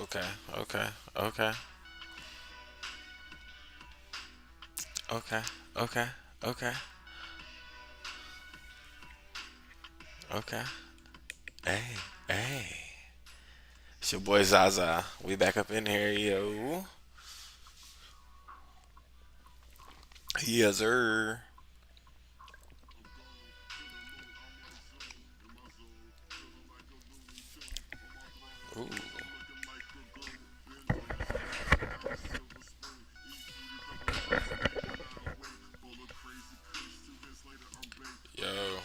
Okay. Okay. Okay. Okay. Okay. Okay. Okay. Hey. Hey. It's your boy Zaza. We back up in here, yo. Yes, sir. Ooh. Yo.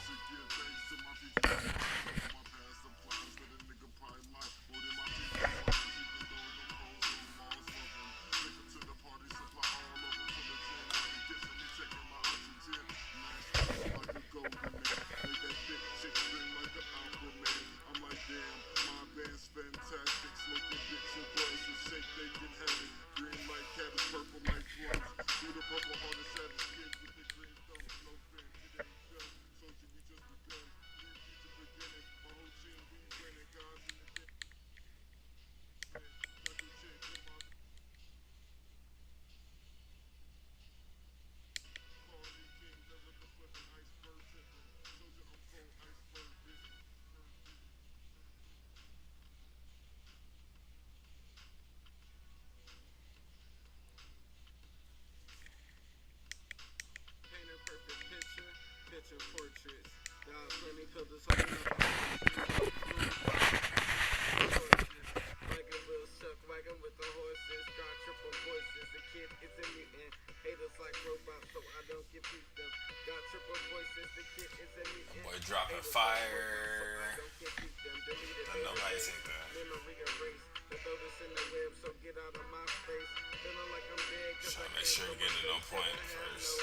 Boy dropping fire. I know how you take that. Trying to make sure you're getting it on point first.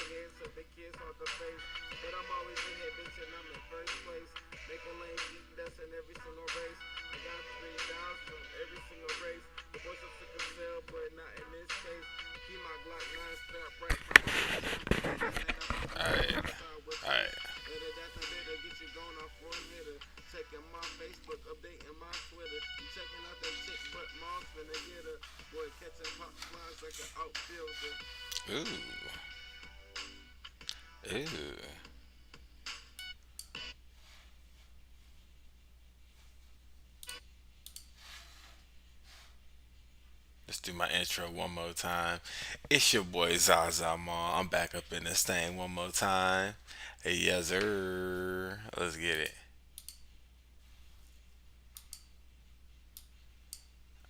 Alright. Alright. Ooh. Ooh. Let's do my intro one more time. It's your boy Zaza Ma. I'm back up in this thing one more time. Hey, yes, sir. Let's get it.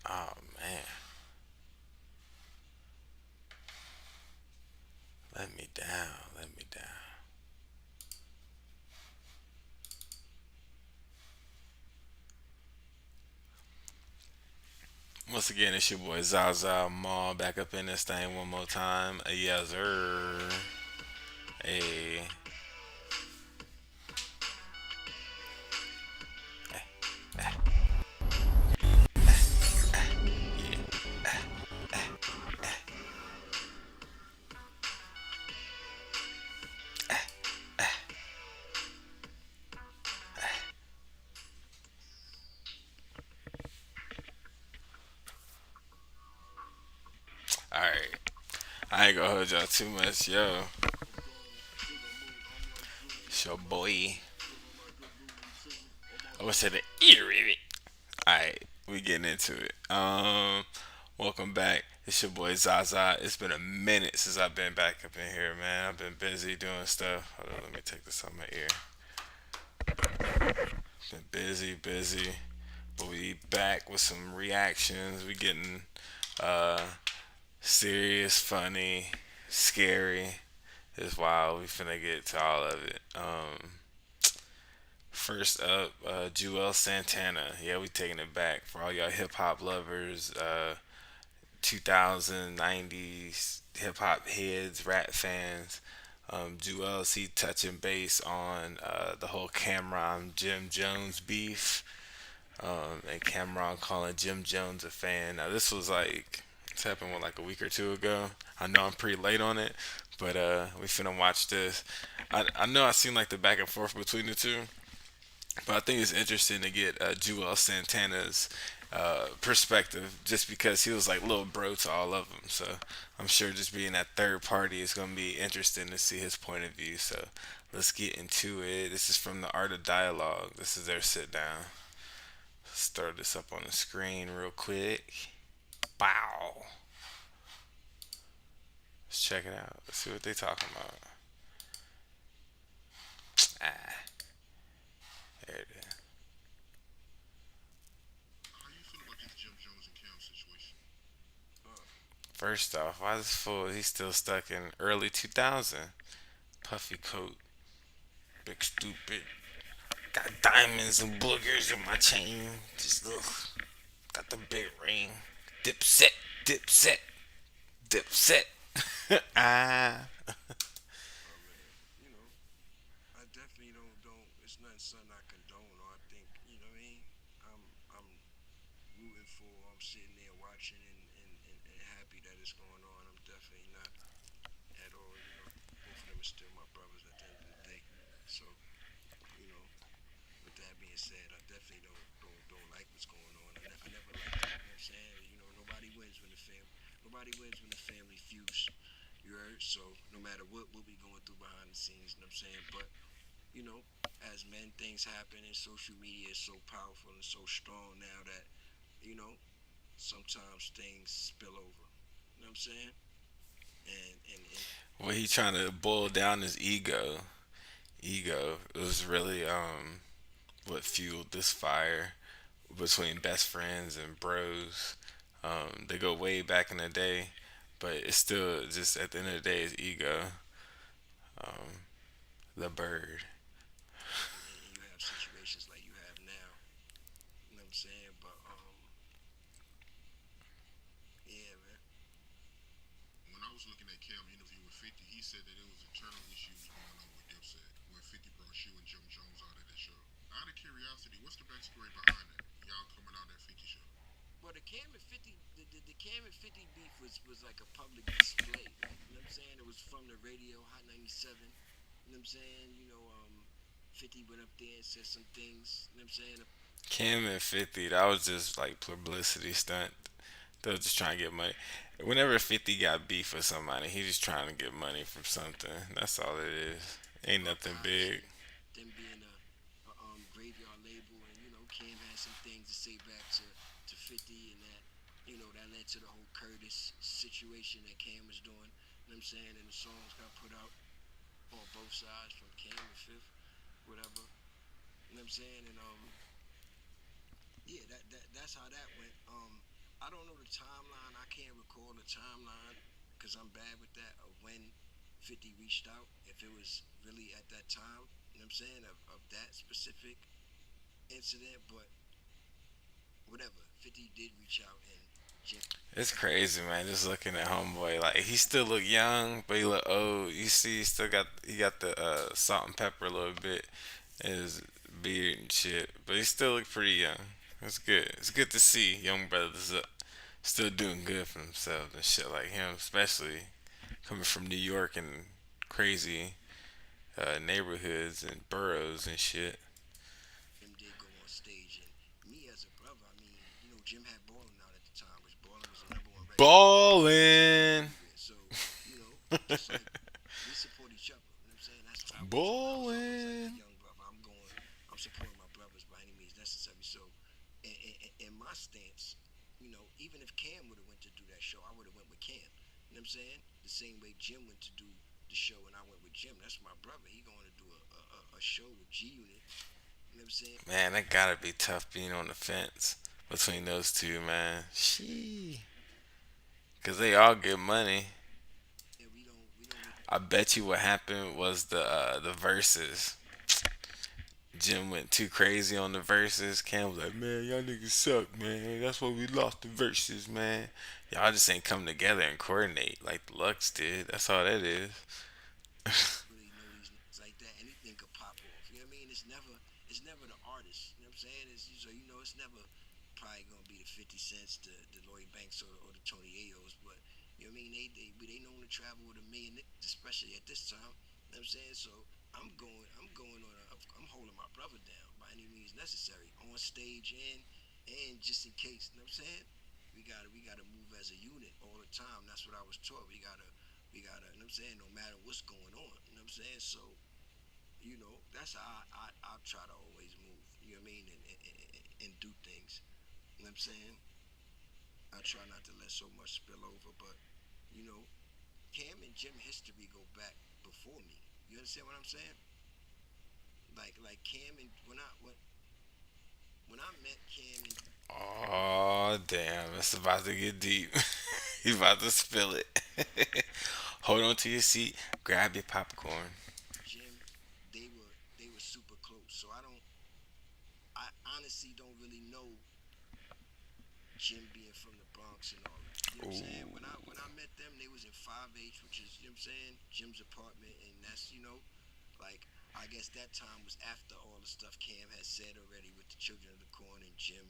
Oh, man. Let me down. Let me down. Once again, it's your boy Zaza Ma. Back up in this thing one more time. Hey, yes, sir. Hey. Alright. I ain't gonna hold y'all too much, yo. It's your boy. I would say the ear of it. Alright, we getting into it. Welcome back. It's your boy Zaza. It's been a minute since I've been back up in here, man. I've been busy doing stuff. Hold on, let me take this on my ear. Been busy, busy. But we back with some reactions. We getting uh serious, funny, scary. It's wild. We finna get to all of it. First up, Jewel Santana. Yeah, we taking it back for all y'all hip hop lovers. 2090s hip hop heads, rap fans. Jewel C touching base on the whole Cameron Jim Jones beef, and Cameron calling Jim Jones a fan. Now this was like this happened like a week or two ago. I know I'm pretty late on it, but we finna watch this. I know I seen like the back and forth between the two, but I think it's interesting to get Jewel Santana's perspective, just because he was like little bro to all of them. So I'm sure just being that third party is gonna be interesting to see his point of view. So let's get into it. This is from the Art of Dialogue. This is their sit down. Let's throw this up on the screen real quick. Wow. Let's check it out. Let's see what they talking about. Ah, there it is. First off, why this fool? He's still stuck in early 2000. Puffy coat, big stupid. Got diamonds and boogers in my chain. Just ugh. Got the big ring. Dipset, dipset, dipset. Ah. Well, he trying to boil down his ego. Ego was really what fueled this fire between best friends and bros. They go way back in the day, but it's still just at the end of the day, it's ego. The bird. Kim and 50, that was just like publicity stunt. They were just trying to get money. Whenever 50 got beef with somebody, he just trying to get money from something. That's all it is. Ain't nothing big. It's crazy, man. Just looking at homeboy, like he still look young, but he look old. You see, he got the salt and pepper a little bit in his beard and shit, but he still look pretty young. It's good. It's good to see young brothers still doing good for themselves and shit like him, especially coming from New York and crazy neighborhoods and boroughs and shit. Ballin'. Ballin'. Man, that gotta be tough being on the fence between those two, man. She, cause they all get money. I bet you what happened was the verses. Jim went too crazy on the verses. Cam was like, "Man, y'all niggas suck, man. That's why we lost the verses, man. Y'all just ain't come together and coordinate like the Lux did. That's all that is." And just in case, you know what I'm saying? We gotta move as a unit all the time. That's what I was taught. We gotta, you know what I'm saying, no matter what's going on. You know what I'm saying? So, that's how I try to always move, you know what I mean, and do things. You know what I'm saying? I try not to let so much spill over, but you know, Cam and Jim history go back before me. You understand what I'm saying? Like Cam and when I met Cam and Oh damn, it's about to get deep. You about to spill it. Hold on to your seat. Grab your popcorn. Jim, they were super close. So I honestly don't really know Jim being from the Bronx and all that. You know what I'm saying? Ooh, When I met them, they was in 5H, which is, you know what I'm saying, Jim's apartment, and that's, like, I guess that time was after all the stuff Cam had said already with the Children of the Corn and Jim,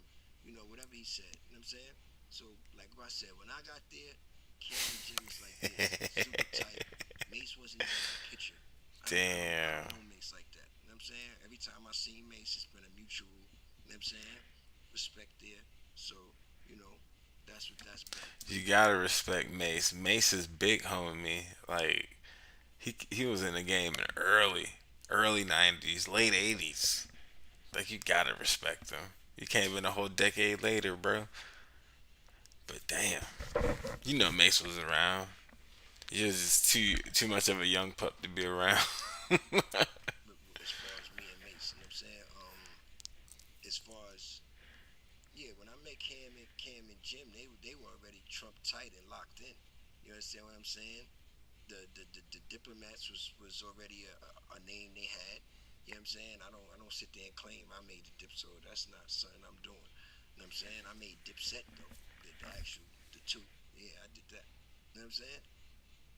whatever he said. You know what I'm saying? So, like I said, when I got there, Cam and Jim was like this, super tight. Mace wasn't even in the picture. I don't damn. know Mace like that. You know what I'm saying? Every time I seen Mace, it's been a mutual, you know what I'm saying, respect there. So, you know, that's what that's been. You gotta respect Mace. Mace is big homie. Like he was in the game in the early '90s, late '80s. Like you gotta respect him. You came in a whole decade later, bro. But damn, you know Mace was around. You're just too much of a young pup to be around. As far as me and Mace, you know what I'm saying? As far as when I met Cam and Jim, they were already Trump tight and locked in. You understand what I'm saying? The diplomats was already a name they had. You know what I'm saying? I don't sit there and claim I made the dip, so that's not something I'm doing. You know what I'm saying? I made Dipset though, the actual the two. Yeah, I did that. You know what I'm saying?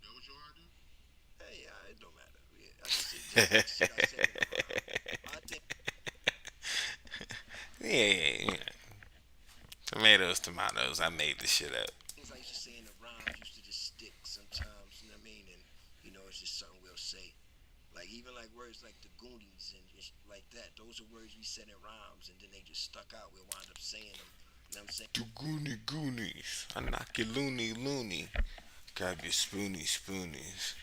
That was your idea? Hey, it don't matter. Yeah, just like shit I said in the rhyme. I think Yeah, tomatoes, tomatoes. I made this shit up. things I used to say in the rhymes used to just stick sometimes. You know what I mean? And it's just something we'll say. Like even like words like the Goonies and just like that. Those are words we said in rhymes, and then they just stuck out. We'll wind up saying them. You know what I'm saying? The Goonie Goonies. I knock you loony loony. Grab your spoony spoonies.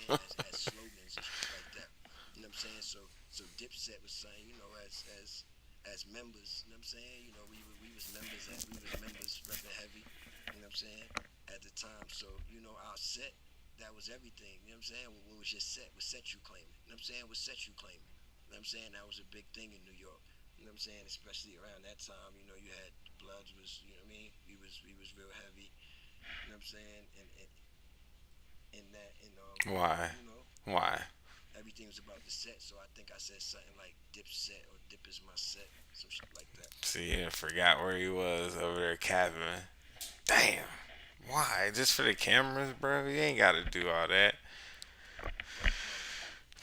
As slogans and shit like that. You know what I'm saying? So Dipset was saying, as members, you know what I'm saying? We was members repping heavy, you know what I'm saying? At the time. So, our set, that was everything. You know what I'm saying? What was your set? What set you claiming? You know what I'm saying? What set you claiming? You know what I'm saying? That was a big thing in New York. You know what I'm saying? Especially around that time, you had the Bloods was, you know what I mean? We was real heavy. You know what I'm saying? And that and Why? Why? everything was about the set. So I think I said something like dip set or dip is my set, some shit like that. See, I forgot where he was over there capping. Damn. Why? Just for the cameras, bro? You ain't gotta do all that. But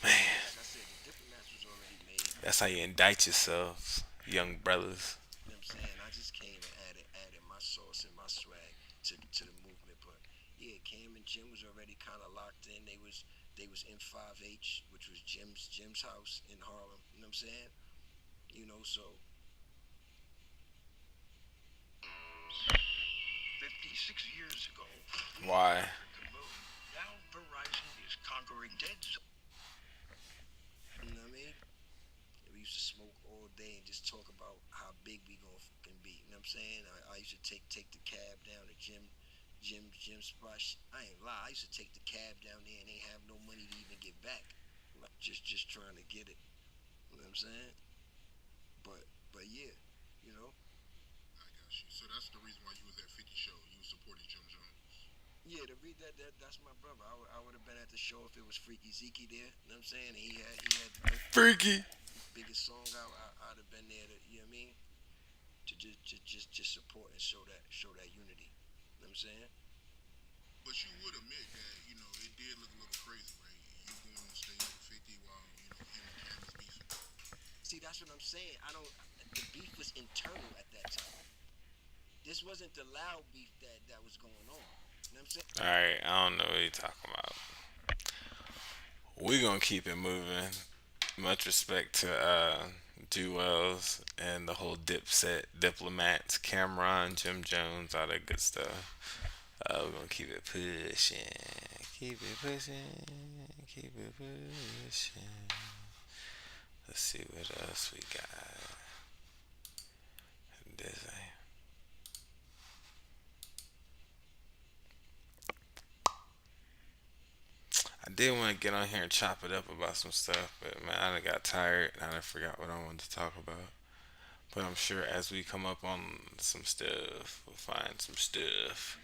Man, like I said, the diplomats was already made. that's how you indict yourselves, young brothers. You know what I'm saying? I just came and added my sauce and my swag to the movement. But yeah, Cam and Jim was already kind of locked in. They was in 5H, which was Jim's house in Harlem. You know what I'm saying? So 56 years ago, we Why? conquered the moon. Now Verizon is conquering dead zone. You know what I mean? We used to smoke all day and just talk about how big we gonna fucking be. You know what I'm saying? I used to take the cab down to Jim spot. I ain't lie. I used to take the cab down there and they have no money to even get back. Like just trying to get it. You know what I'm saying? But yeah, you know. I got you. So that's the reason why you was at 50 show. You was supporting Jim Jones. Yeah, to read that's my brother. I would have been at the show if it was Freaky Zeke there. You know what I'm saying? And he had the Freaky. biggest song out. I'd have been there to, you know what I mean? To just support and show that unity. You know what I'm saying? But you would admit that, it did look a little crazy, right? You going on stage with 50 while, him and Cam is beefing. See, that's what I'm saying. I don't. The beef was internal at that time. This wasn't the loud beef that was going on. You know what I'm saying? All right, I don't know what you're talking about. We gonna keep it moving. Much respect to Jewels, and the whole Dipset, Diplomats, Cameron, Jim Jones, all that good stuff. We're gonna keep it pushing, keep it pushing, keep it pushing. Let's see what else we got. This, I did want to get on here and chop it up about some stuff, but man, I done got tired and I done forgot what I wanted to talk about. But I'm sure as we come up on some stuff, we'll find some stuff.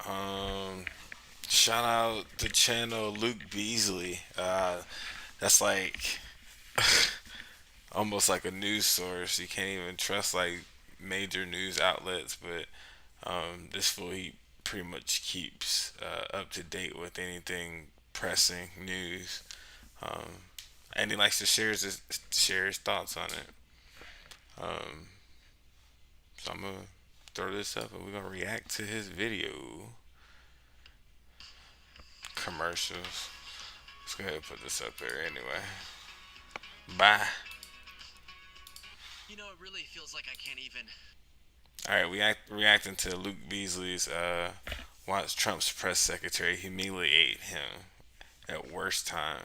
Um, Shout out the channel Luke Beasley. That's like almost like a news source. You can't even trust like major news outlets, but this fool he pretty much keeps up to date with anything pressing news, um, and he likes to share his thoughts on it. Um, so I'm gonna throw this up and we're gonna react to his video commercials. Let's go ahead and put this up there anyway. Bye. You know, it really feels like I can't even. All right, reacting to Luke Beasley's watch Trump's press secretary humiliate him at worst time.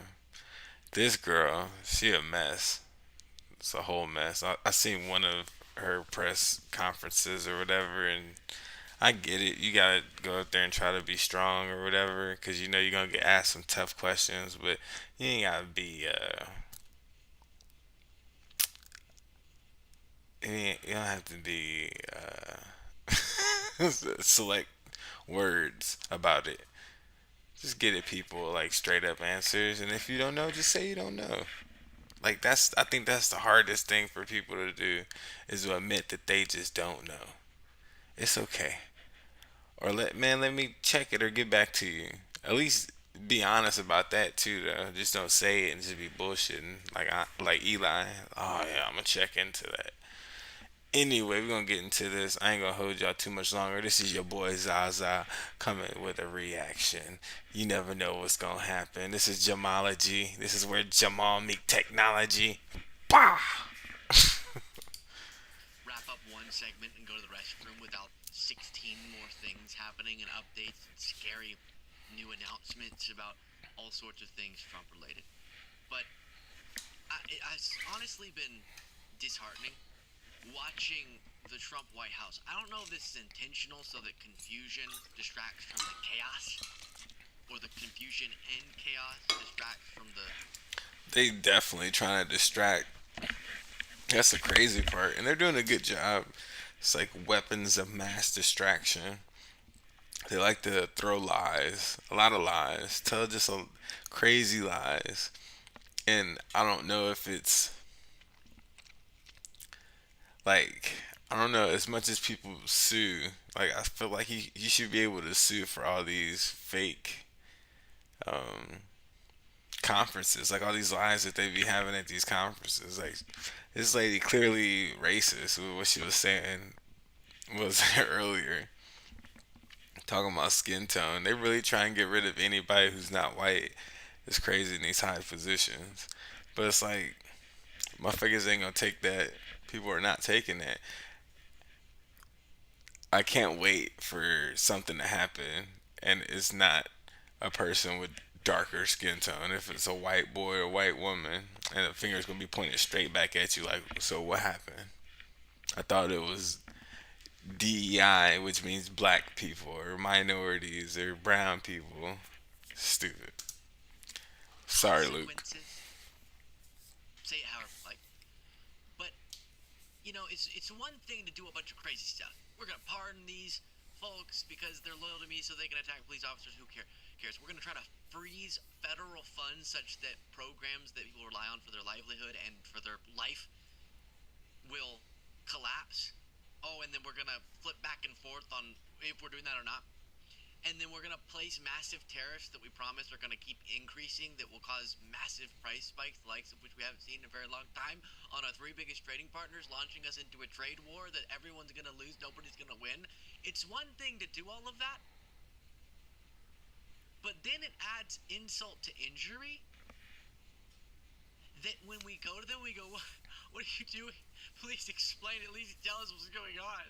This girl, she a mess. It's a whole mess. I seen one of her press conferences or whatever, and I get it. You gotta go up there and try to be strong or whatever, because you know you're gonna get asked some tough questions, but you ain't gotta be. You don't have to be select words about it. Just get it, people. Like straight up answers, and if you don't know, just say you don't know. Like that's I think that's the hardest thing for people to do is to admit that they just don't know. It's okay. Or let me check it or get back to you. At least be honest about that too though. Just don't say it and just be bullshitting like Eli. Oh yeah, I'm gonna check into that. Anyway, we're gonna get into this. I ain't gonna hold y'all too much longer. This is your boy Zaza coming with a reaction. You never know what's gonna happen. This is Jamology. This is where Jamal meet technology. Bah! Wrap up one segment and go to the restroom without 16 more things happening and updates and scary new announcements about all sorts of things Trump related. But it's honestly been disheartening watching the Trump White House. I don't know if this is intentional so that confusion distracts from the chaos, or the confusion and chaos distracts from the. They definitely trying to distract. That's the crazy part, and they're doing a good job. It's like weapons of mass distraction. They like to throw lies, a lot of lies, tell just a crazy lies, and I don't know if it's like I don't know. As much as people sue, like I feel like he should be able to sue for all these fake um, conferences, like all these lies that they be having at these conferences. Like this lady clearly racist with what she was saying was earlier, talking about skin tone. They really try and get rid of anybody who's not white. It's crazy in these high positions, but it's like motherfuckers ain't gonna take that. People are not taking that. I can't wait for something to happen, and it's not a person with darker skin tone. If it's a white boy or white woman, and the finger's gonna be pointed straight back at you, like, so what happened? I thought it was DEI, which means black people or minorities or brown people. Stupid. Sorry, Luke. Consequences. Say it however you like. But it's one thing to do a bunch of crazy stuff. We're gonna pardon these folks because they're loyal to me, so they can attack police officers. Who cares? We're gonna try to freeze federal funds such that programs that people rely on for their livelihood and for their life will collapse. Oh, and then we're gonna flip back and forth on if we're doing that or not. And then we're going to place massive tariffs that we promise are going to keep increasing, that will cause massive price spikes, the likes of which we haven't seen in a very long time, on our three biggest trading partners, launching us into a trade war that everyone's going to lose, nobody's going to win. It's one thing to do all of that, but then it adds insult to injury. That when we go to them, we go, what are you doing? Please explain. At least tell us what's going on.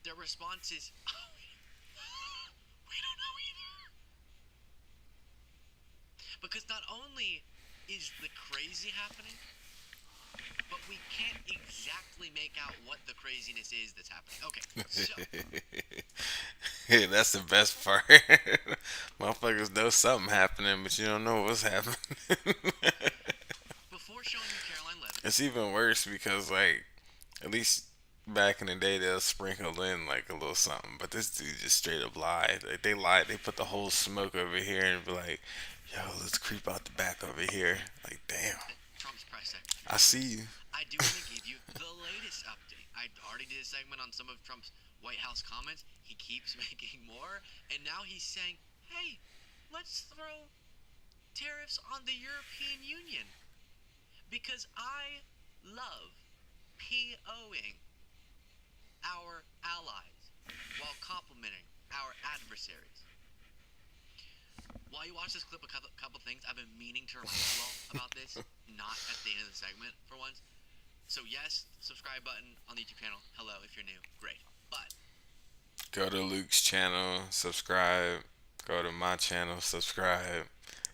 Their response is, oh, we don't know either. Because not only is the crazy happening, but we can't exactly make out what the craziness is that's happening. Okay, so Yeah, that's the best part. Motherfuckers know something happening, but you don't know what's happening. before showing you Caroline Levitt, It's even worse because, like, at least back in the day, they'll sprinkle in like a little something, but this dude just straight up lied. Like, they lied. They put the whole smoke over here and be like, "Yo, let's creep out the back over here." Like, damn, Trump's press secretary, I see you. I do want to give you the latest update. I already did a segment on some of Trump's White House comments. He keeps making more, and now he's saying, hey, let's throw tariffs on the European Union because I love POing our allies while complimenting our adversaries. While you watch this clip, a couple things I've been meaning to remind you all about this, not at the end of the segment for once. So yes, subscribe button on the YouTube channel. Hello, if you're new, great. But Go to Luke's channel, subscribe. Go to my channel, subscribe.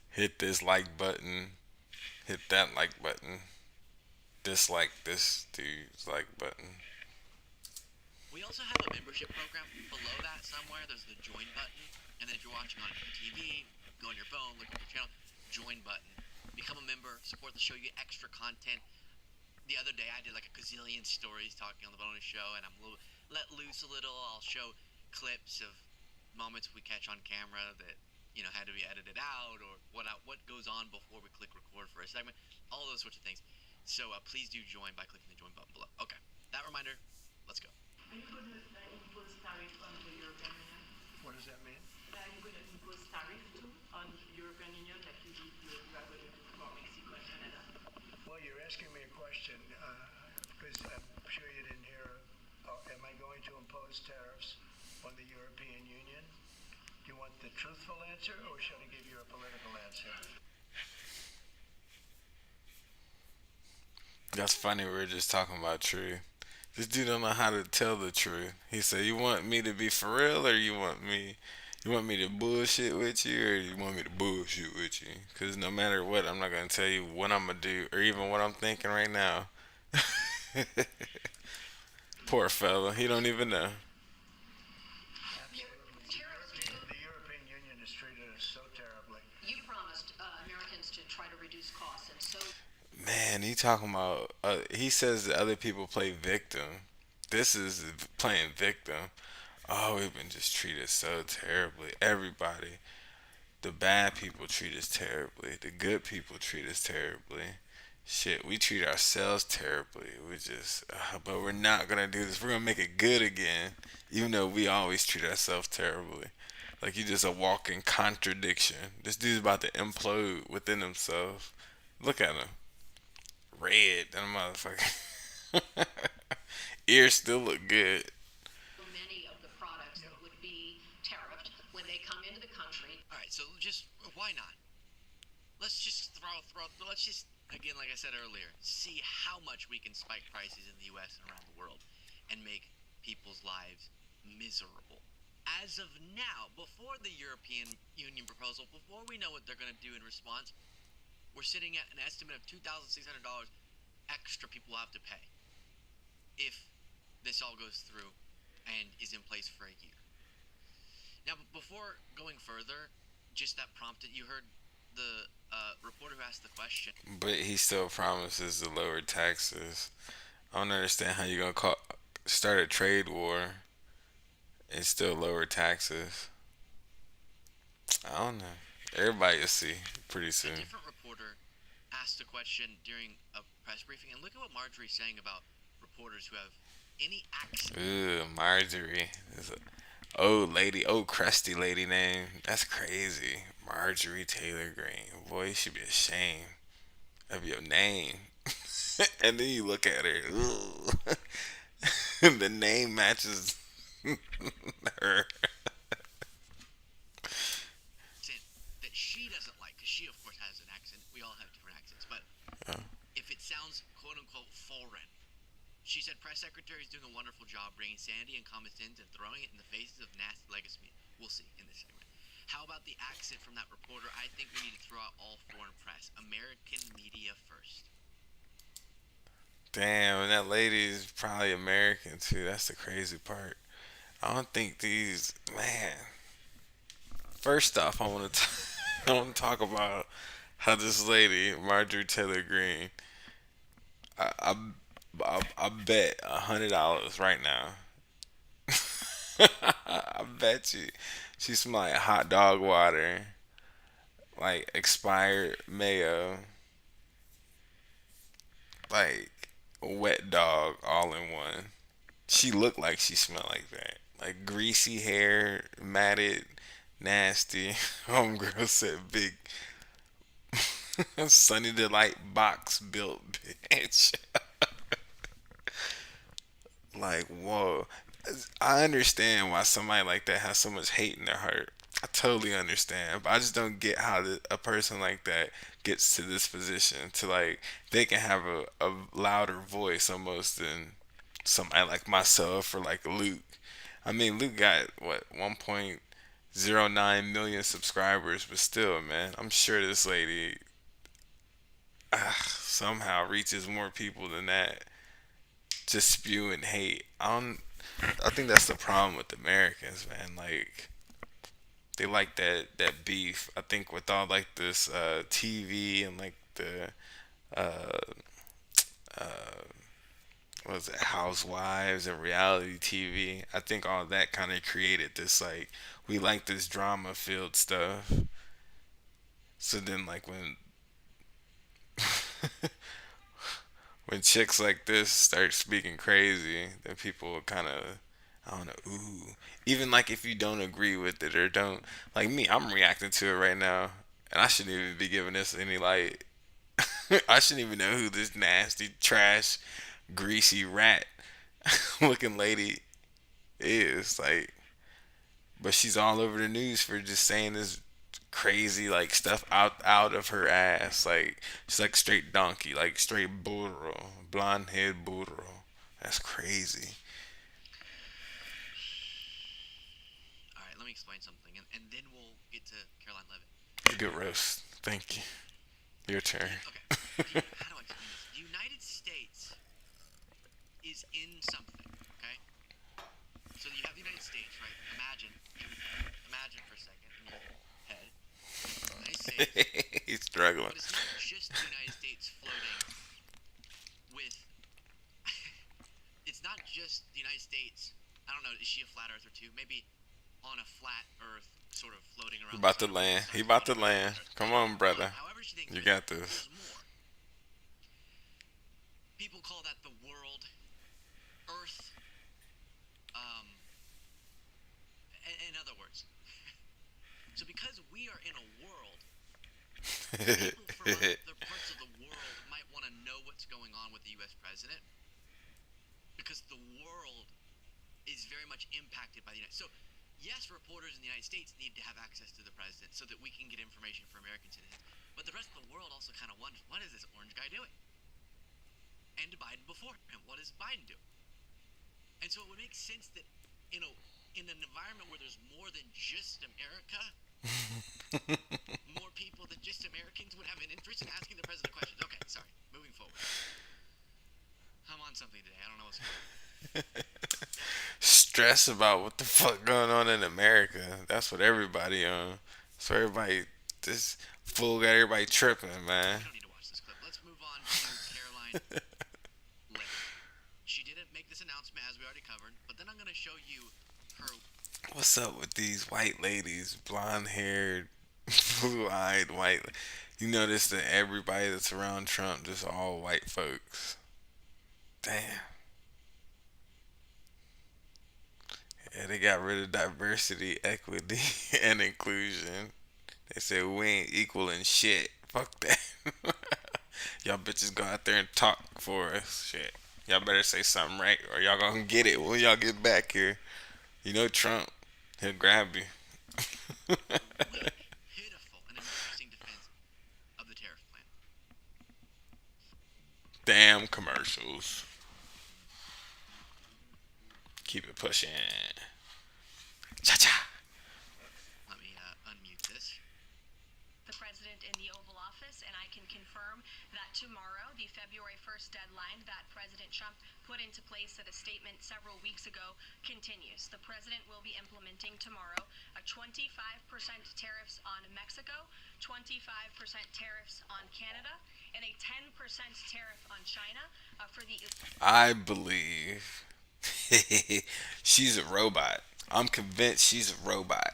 Hit this like button. Hit that like button. Dislike this dude's like button. we also have a membership program. Below that somewhere, there's the join button. And then if you're watching on TV, go on your phone, look at the channel, join button. Become a member, support the show, you get extra content. The other day I did like a gazillion stories talking on the bonus show, and I'm a little let loose a little. I'll show clips of moments we catch on camera that had to be edited out, or what goes on before we click record for a segment. All those sorts of things. So please do join by clicking the join button below. Okay, that reminder. Let's go. Are you going to impose tariff on the European Union? What does that mean? Are you going to impose tariff too on European Union like you did you are going to do for Mexico and Canada? Well, you're asking me a question because I'm sure you didn't hear. Am I going to impose tariffs on the European Union? Do you want the truthful answer, or should I give you a political answer? That's funny. We were just talking about truth. This dude don't know how to tell the truth. He said, "You want me to be for real, or you want me to bullshit with you, or you want me to bullshit with you? Because no matter what, I'm not gonna tell you what I'm gonna do, or even what I'm thinking right now." Poor fella. He don't even know. The European Union has treated us so terribly. You promised Americans to try to reduce costs, and so Man, he talking about. He says that other people play victim. This is playing victim. Oh, we've been just treated so terribly. Everybody. The bad people treat us terribly. The good people treat us terribly. Shit, we treat ourselves terribly. We just, but we're not gonna do this. We're gonna make it good again, even though we always treat ourselves terribly. Like you just a walking contradiction. This dude's about to implode within himself. Look at him, red, that motherfucker. Ears still look good. many of the products that would be tariffed when they come into the country. All right, so just why not? Let's just let's just again, like I said earlier, see how much we can spike prices in the U.S. and around the world, and make people's lives miserable. As of now, before the European Union proposal, before we know what they're going to do in response, we're sitting at an estimate of $2,600 extra people will have to pay if this all goes through and is in place for a year. Now, before going further, just that prompted, you heard the reporter who asked the question. But he still promises to lower taxes. I don't understand how you gonna start a trade war and still lower taxes. I don't know. Everybody will see pretty A soon. different reporter asked a question during a press briefing, and look at what Marjorie's saying about reporters who have any accent. Ooh, Marjorie. There's a old lady, old crusty lady name. That's crazy. Marjorie Taylor Greene. Boy, you should be ashamed of your name. And then you look at her. Ooh. The name matches her. That she doesn't like, because she, of course, has an accent. We all have sounds quote unquote foreign. She said press secretary is doing a wonderful job bringing sanity and common sense and throwing it in the faces of nasty legacy media. We'll see in this segment. How about the accent from that reporter? I think we need to throw out all foreign press. American media first. Damn, and that lady is probably American too. That's the crazy part. I don't think these man. First off, I want to I want to talk about how this lady Marjorie Taylor Greene. I I, I bet $100 right now. I bet you she smell like hot dog water, like expired mayo, like wet dog all in one. She looked like she smelled like that. Like greasy hair, matted, nasty. Homegirl said big Sunny Delight box built bitch. Like, whoa. I understand why somebody like that has so much hate in their heart. I totally understand, but I just don't get how a person like that gets to this position. To like, they can have a louder voice almost than somebody like myself or like Luke. I mean, Luke got what 1.09 million subscribers, but still, man, I'm sure this lady somehow reaches more people than that. Just spewing hate. I think that's the problem with Americans, man. Like they like that beef. I think with all like this TV and like the uh, what was it, Housewives and reality TV. I think all that kind of created this like we like this drama filled stuff. So then like when chicks like this start speaking crazy, then people kind of I don't know, ooh. Even like if you don't agree with it or don't like me, I'm reacting to it right now, and I shouldn't even be giving this any light. I shouldn't even know who this nasty, trash, greasy rat looking lady is. Like, but she's all over the news for just saying this crazy like stuff out of her ass. Like she's like straight donkey, like straight burro, blonde head burro. That's crazy. All right, let me explain something, and then we'll get to Caroline Levitt. Good roast. Thank you. Your turn. Okay, how do I explain this? The United States is in something. Okay, so you have the United States, right? Imagine for a second in your head, United States, He's struggling. but it's not just the United States floating with. It's not just the United States. I don't know. Is she a flat earther too? Maybe on a flat Earth, sort of floating He around the about to sun, or maybe the land. He sun's about to floating around land. the Earth. Come on, brother. However she thinks You of it, got this. there's more. People call that the world, Earth. In other words, so because we are in a world, people from other parts of the world might want to know what's going on with the U.S. president because the world is very much impacted by the United States. So, yes, reporters in the United States need to have access to the president so that we can get information for American citizens. But the rest of the world also kind of wonders, what is this orange guy doing? And Biden before him, what is Biden doing? And so it would make sense that, in an environment where there's more than just America, more people than just Americans would have an interest in asking the president questions. Okay, sorry. Moving forward. I'm on something today. I don't know what's going on. Stress about what the fuck going on in America. That's what everybody on. So everybody, this fool got everybody tripping, man. We don't need to watch this clip. Let's move on to Caroline Levitt. She didn't make this announcement as we already covered, but then I'm going to show you her. What's up with these white ladies, blonde haired, blue eyed white? You notice that everybody that's around Trump just all white folks. Damn. Yeah, they got rid of diversity, equity, and inclusion. They said we ain't equal in shit. Fuck that. Y'all bitches go out there and talk for us. Shit. Y'all better say something right or y'all gonna get it when y'all get back here. You know Trump. He'll grab you. Weak, pitiful, and an interesting defense of the tariff plan. Damn commercials. Keep it pushing. Cha cha. Let me unmute this. The president in the Oval Office, and I can confirm that tomorrow, the February 1st deadline that President Trump put into place at a statement several weeks ago, continues. The president will be implementing tomorrow a 25% tariffs on Mexico, 25% tariffs on Canada, and a 10% tariff on China for the. I believe she's a robot. I'm convinced she's a robot.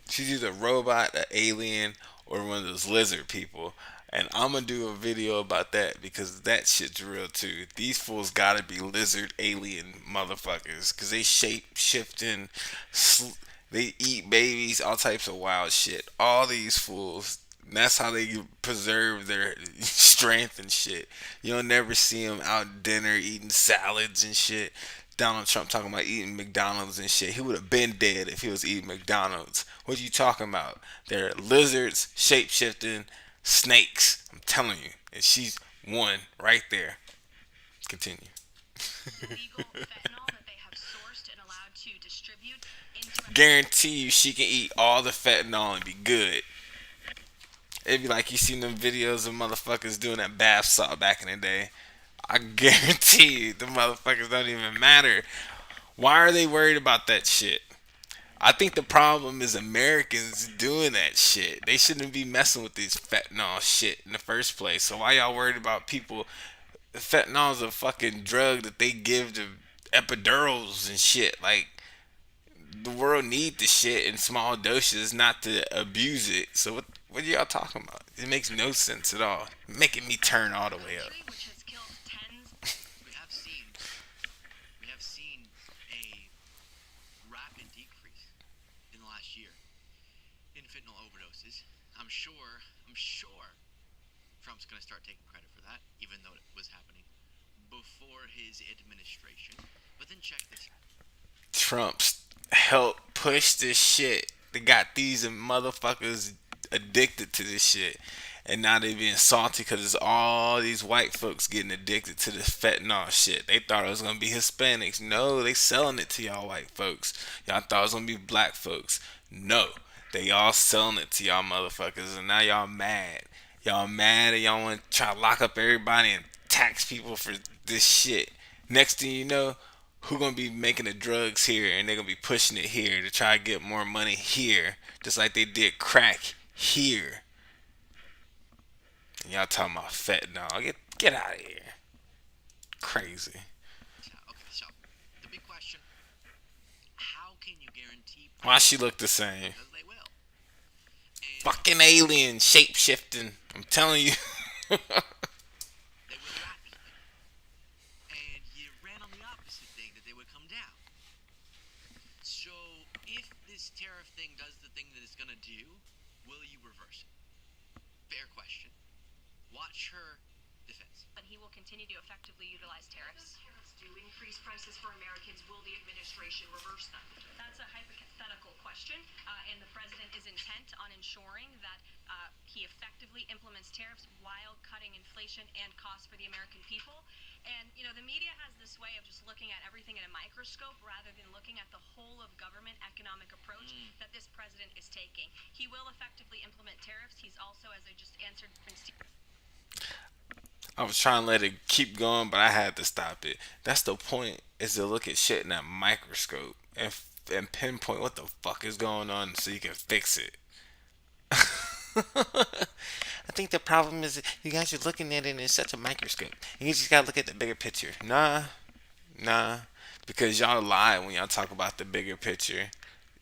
She's either a robot, an alien, or one of those lizard people. And I'm gonna do a video about that because that shit's real too. These fools gotta be lizard alien motherfuckers because they shape shifting, they eat babies, all types of wild shit. All these fools. That's how they preserve their strength and shit. You'll never see them out dinner eating salads and shit. Donald Trump talking about eating McDonald's and shit. He would have been dead if he was eating McDonald's. What you talking about? They're lizards, shape shifting, snakes. I'm telling you. And she's one right there. Continue. Illegal fentanyl that they have sourced and allowed to distribute into. Guarantee you she can eat all the fentanyl and be good. It'd be like you seen them videos of motherfuckers doing that bath salt back in the day. I guarantee you the motherfuckers don't even matter. Why are they worried about that shit? I think the problem is Americans doing that shit. They shouldn't be messing with this fentanyl shit in the first place. So why y'all worried about people? Fentanyl is a fucking drug that they give to epidurals and shit. Like the world need the shit in small doses, not to abuse it. So what are y'all talking about? It makes no sense at all. Making me turn all the way up. Which has killed tens. We have seen a rapid decrease in the last year in fentanyl overdoses. I'm sure Trump's going to start taking credit for that, even though it was happening before his administration. But then check this. Trump's helped push this shit. They got these motherfuckers addicted to this shit. And now they being salty because it's all these white folks getting addicted to this fentanyl shit. They thought it was gonna be Hispanics. No, they selling it to y'all white folks. Y'all thought it was gonna be black folks. No, they all selling it to y'all motherfuckers, and now y'all mad. Y'all mad and y'all want to try to lock up everybody and tax people for this shit. Next thing you know, who gonna be making the drugs here and they're gonna be pushing it here to try to get more money here, just like they did crack here. And y'all talking about fentanyl? Get out of here, crazy. Okay, so the big question: how can you guarantee Why prices? she look the same? Because they will. And Fucking alien shape shifting. I'm telling you. they will rapidly. And you ran on the opposite thing, that they would come down. So if this tariff thing does the thing that it's gonna do, will you reverse it? Fair question. Watch her defense. And he will continue to effectively utilize tariffs. Tariffs do increase prices for Americans. Will the administration reverse them? That's a hypothetical question, and the president is intent on ensuring that he effectively implements tariffs while cutting inflation and costs for the American people. And, you know, the media has this way of just looking at everything in a microscope rather than looking at the whole of government economic approach that this president is taking. He will effectively implement tariffs. He's also, as I just answered Prince. I was trying to let it keep going, but I had to stop it. That's the point, is to look at shit in that microscope and pinpoint what the fuck is going on so you can fix it. I think the problem is you guys are looking at it in such a microscope. And you just gotta look at the bigger picture. Nah. Because y'all lie when y'all talk about the bigger picture.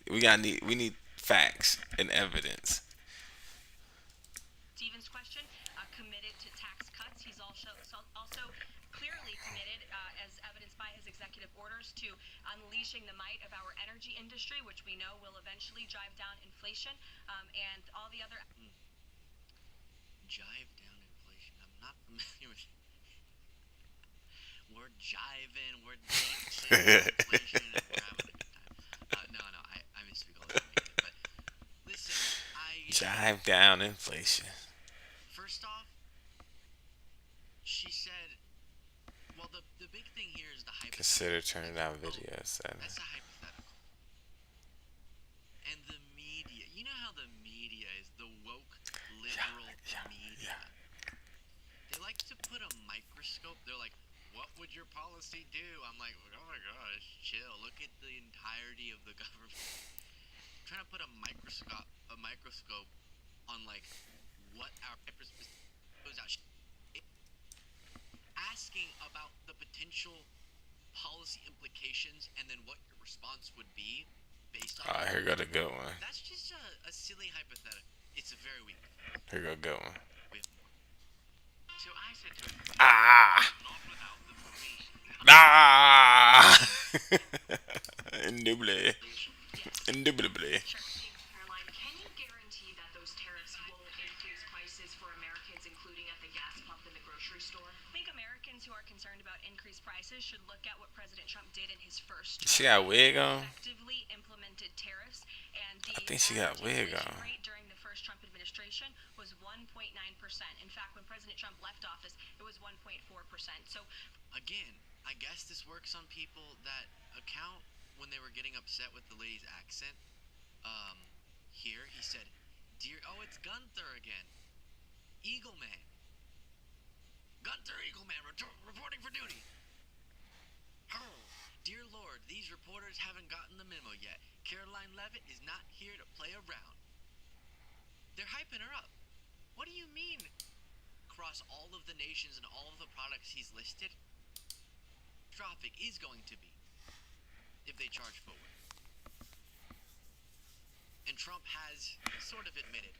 We need facts and evidence. Stevens' question, committed to tax cuts. He's also clearly committed, as evidenced by his executive orders, to unleashing the might of our energy industry, which we know will eventually drive down inflation, and all the other. Jive down inflation. I'm not familiar with. We're jiving, we're dancing with inflation, and we're having a good time. No, I misspeak all the time. But listen, Drive down inflation. first off, she said Consider turning down Oh, videos. And that's a hypothetical. And the media, you know how the media is the woke, liberal yeah, yeah, media. yeah. They like to put a microscope. They're like, what would your policy do? I'm like, oh my gosh, chill. Look at the entirety of the government. Trying to put a microscope on like what our goes out asking about the potential policy implications and then what your response would be based on All right, all here of go that. the good one. That's just a silly hypothetical. It's a very weak defense. Here go good one. We have more. So I said to him, Ah, not without the police. ah. Indubitably, Yes. indubitably. Sure. Caroline, can you guarantee that those tariffs won't increase prices for Americans, including at the gas pump and the grocery store? I think Americans who are concerned about increased prices should look at what President Trump did in his first She term. got a wig He on. effectively implemented tariffs, and I the think she got a average wig inflation on. rate during the first Trump administration was 1.9%. In fact, when President Trump left office, it was 1.4%. So Again, I guess this works on people that account when they were getting upset with the lady's accent. Um, Here he said, "Dear, oh, it's Gunther again, Eagle Man, Gunther Eagle Man, reporting for duty." Oh, dear Lord, these reporters haven't gotten the memo yet. Caroline Levitt is not here to play around. They're hyping her up. What do you mean? Across all of the nations and all of the products he's listed, traffic is going to be if they charge forward. And Trump has sort of admitted,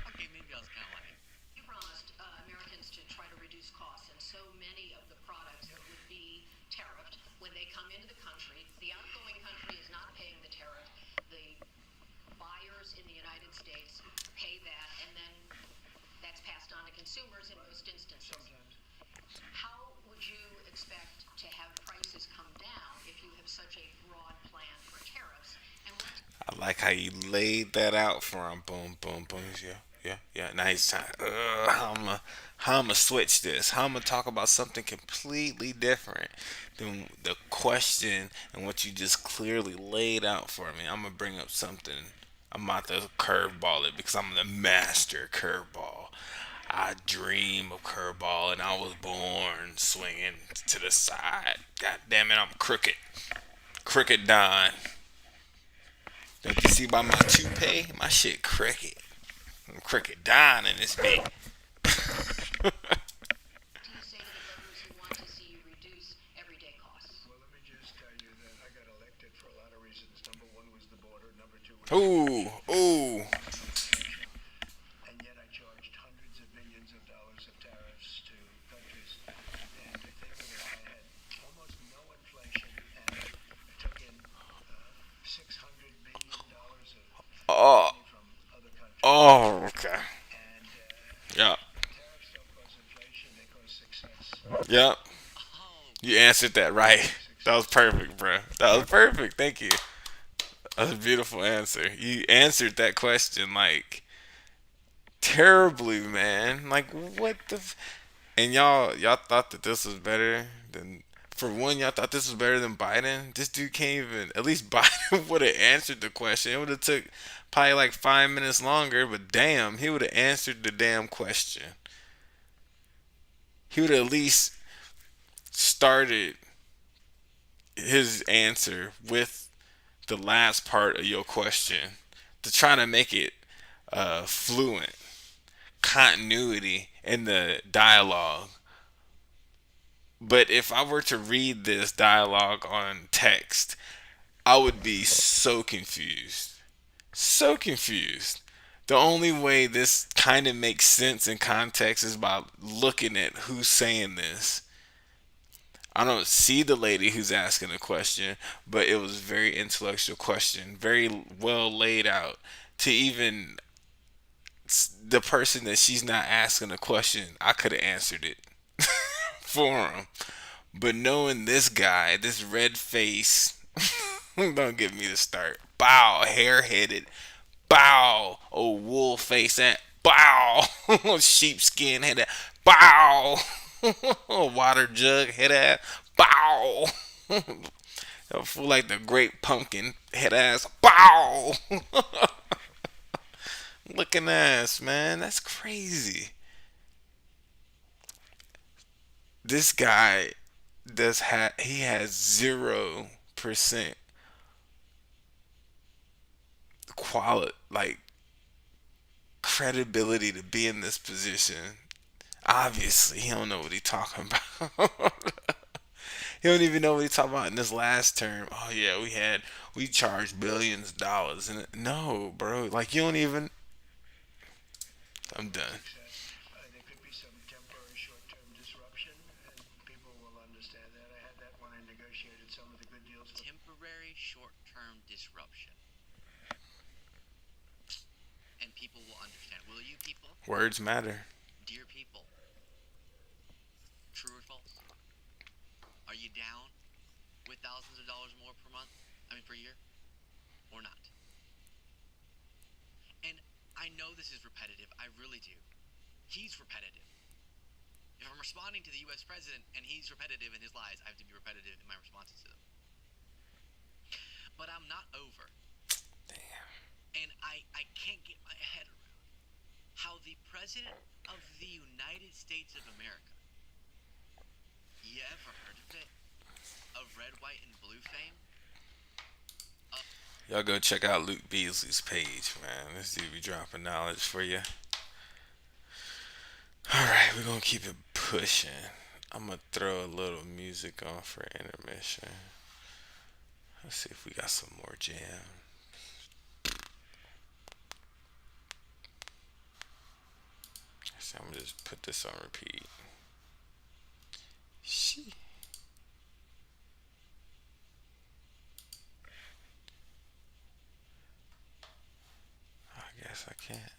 okay, maybe I was kind of lying. You promised Americans to try to reduce costs, and so many of the products would be tariffed when they come into the country. The outgoing country is not paying the tariff. The buyers in the United States pay that, and then that's passed on to consumers in most instances. Sometimes. How would you expect to have prices come down if you have such a broad plan for tariffs? And what I like how you laid that out for him. Boom, boom, boom. Yeah, yeah, yeah. Now he's trying. How I'ma switch this? How I'ma talk about something completely different than the question and what you just clearly laid out for me? I'm gonna bring up something. I'm about to curveball it because I'm the master curveball. I dream of curveball, and I was born swinging to the side. God damn it, I'm crooked. Crooked Don. Don't you see by my toupee? My shit crooked. I'm crooked Don in this bit. do you say to the voters who want to see you reduce everyday costs? Well, let me just tell you that I got elected for a lot of reasons. Number one was the border. Number two was Ooh, ooh. and yet I charged hundreds of billions of dollars of tariffs to countries. And to think that I had almost no inflation and I took in $600 billion of Oh, money from other countries. oh, okay. And Yep, tariffs don't cause inflation, they cause success. yep. Oh, You answered that right. That was perfect, bro. That was perfect. Thank you. That was a beautiful answer. You answered that question like terribly, man. Like what the? And y'all thought that this was better than. For one, y'all thought this was better than Biden. This dude can't even. At least Biden would have answered the question. It would have took probably like 5 minutes longer. But damn, he would have answered the damn question. He would have at least started his answer with the last part of your question to try to make it fluent, continuity in the dialogue. But if I were to read this dialogue on text, I would be so confused. So confused. The only way this kind of makes sense in context is by looking at who's saying this. I don't see the lady who's asking the question, but it was very intellectual question, very well laid out. To even the person that she's not asking the question, I could have answered it for him. But knowing this guy, this red face, don't get me to start. Bow, hair headed. Bow, oh wool face at. Bow, sheepskin head at. Bow, water jug head at. Bow. A fool like the great pumpkin head ass. Bow! Looking ass, man. That's crazy. This guy he has 0% quality, like credibility to be in this position. Obviously, he don't know what he talking about. He don't even know what he talking about in this last term. Oh yeah, we charged billions of dollars, and no, bro, like you don't even. I'm done. Exactly. There could be some temporary short-term disruption, and people will understand that. I had that when I negotiated some of the good deals with. Temporary short-term disruption. And people will understand. Will you people? Words matter. Dear people, true or false? Are you down with thousands of dollars more per month? I mean per year? Or not? And I know this is repetitive. I really do. He's repetitive. If I'm responding to the US president and he's repetitive in his lies, I have to be repetitive in my responses to them. But I'm not over. And I can't get my head around how the president of the United States of America, you ever heard of it? Of red, white, and blue fame? Y'all go check out Luke Beasley's page, man. This dude be dropping knowledge for you. All right, we're gonna keep it pushing. I'm gonna throw a little music on for intermission. Let's see if we got some more jam. So I'm gonna just put this on repeat. Shee. I guess I can't.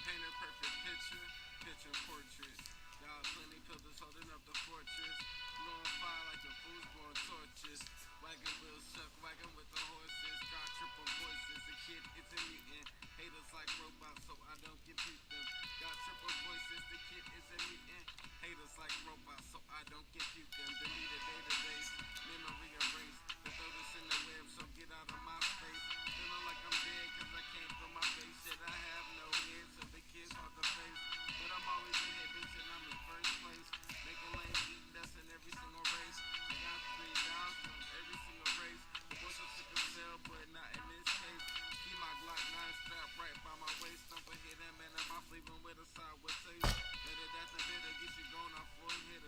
Paint a perfect picture, picture portrait. Got plenty pillars holding up the fortress. Blowing fire like the fools blowing torches. Wagon wheels chuck, wagon with the horses. Got triple voices, the kid is a mutant. Haters like robots, so I don't compute them. Got triple voices, the kid is a mutant. Haters like robots, so I don't compute them. Delete a database, memory erased. The throw this in the web, so get out of my face. Feeling like I'm dead, cause I can't feel my face. Shit, I have no head, so the kids hard to face. But I'm always in here, bitch, and I'm in first place. Making lanes, eating dust in every single race. I got 3 down from every single race. The boys are sick of cell, but not in this case. Keep my Glock 9 strapped right by my waist. Don't hit that man in my sleeve with a side with taste. Better that than bitter, get you going off for a hitter.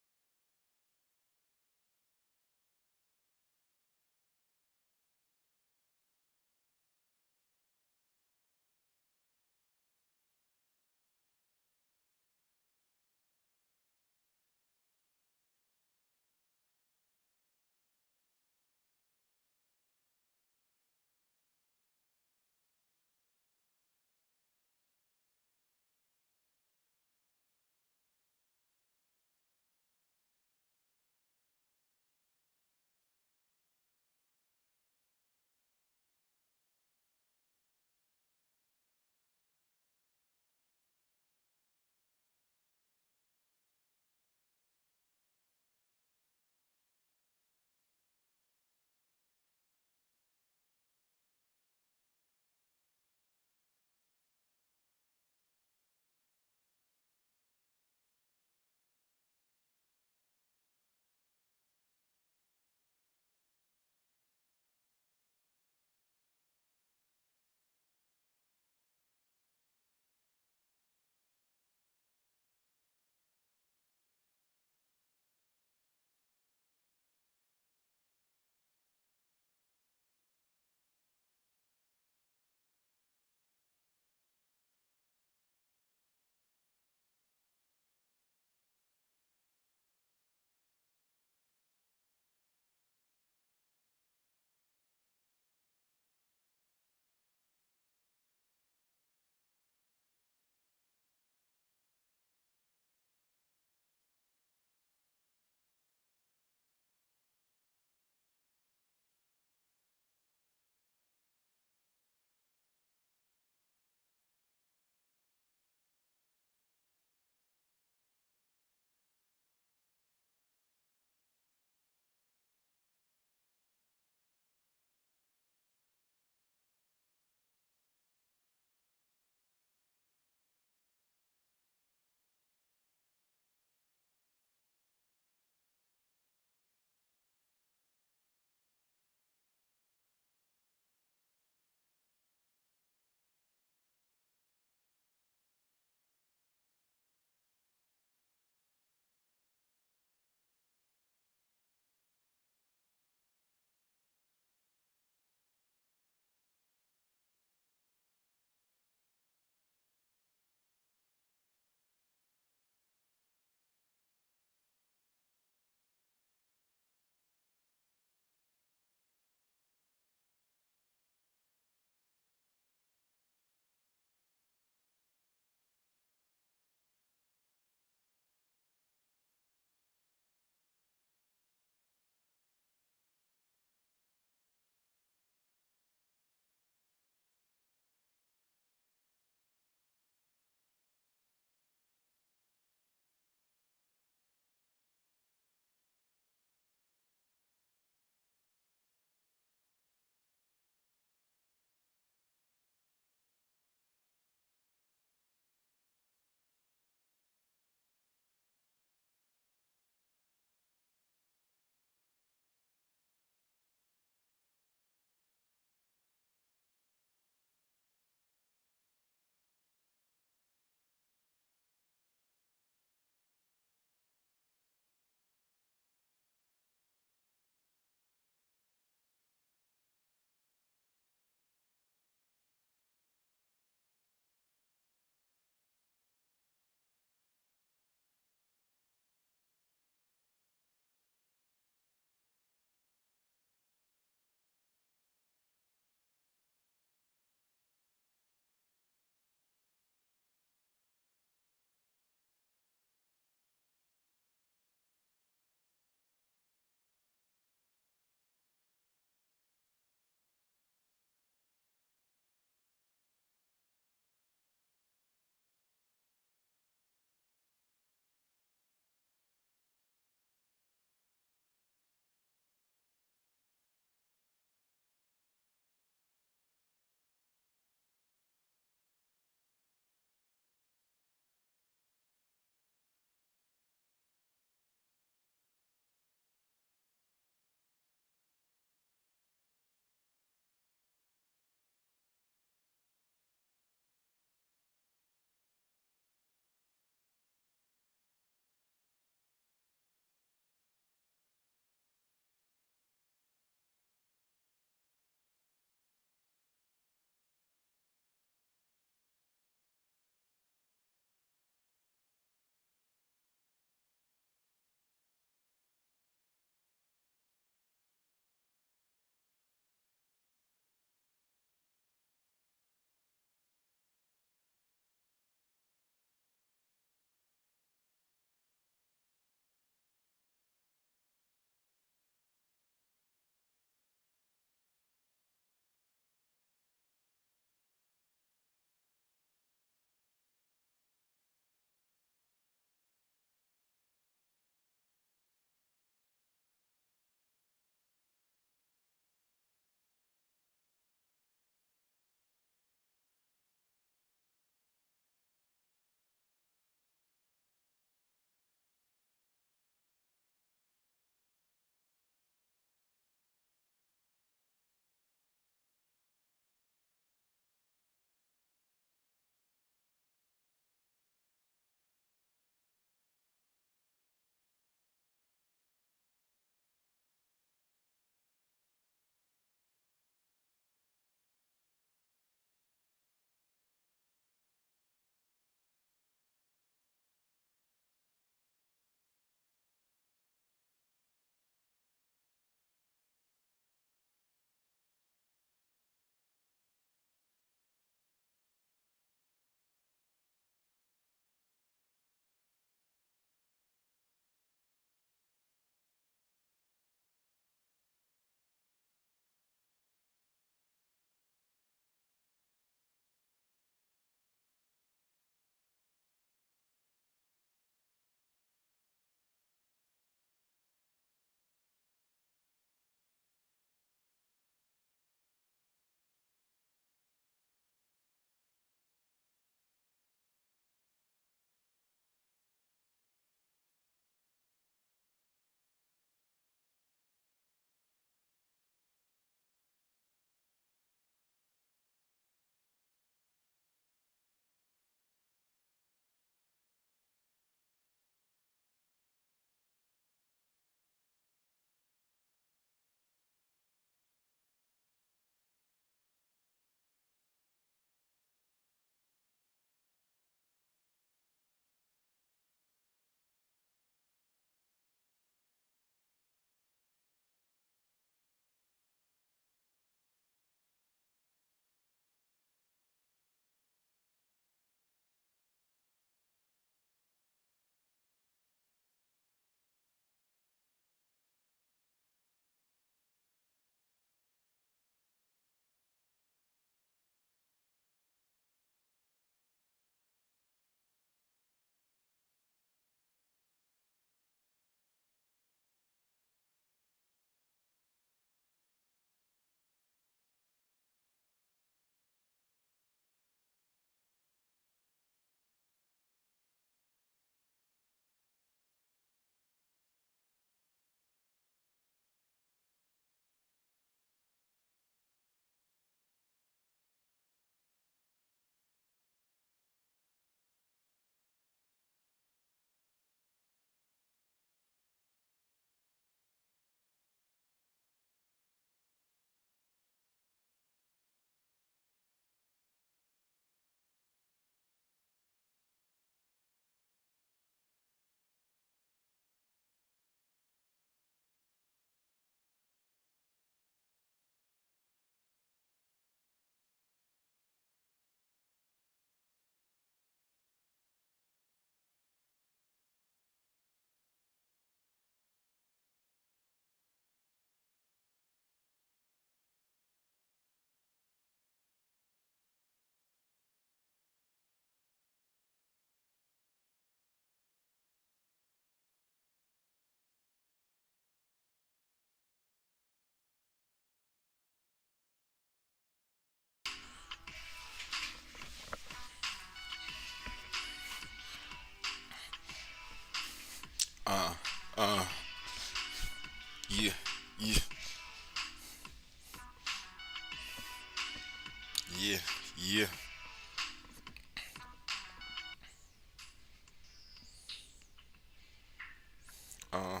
Uh,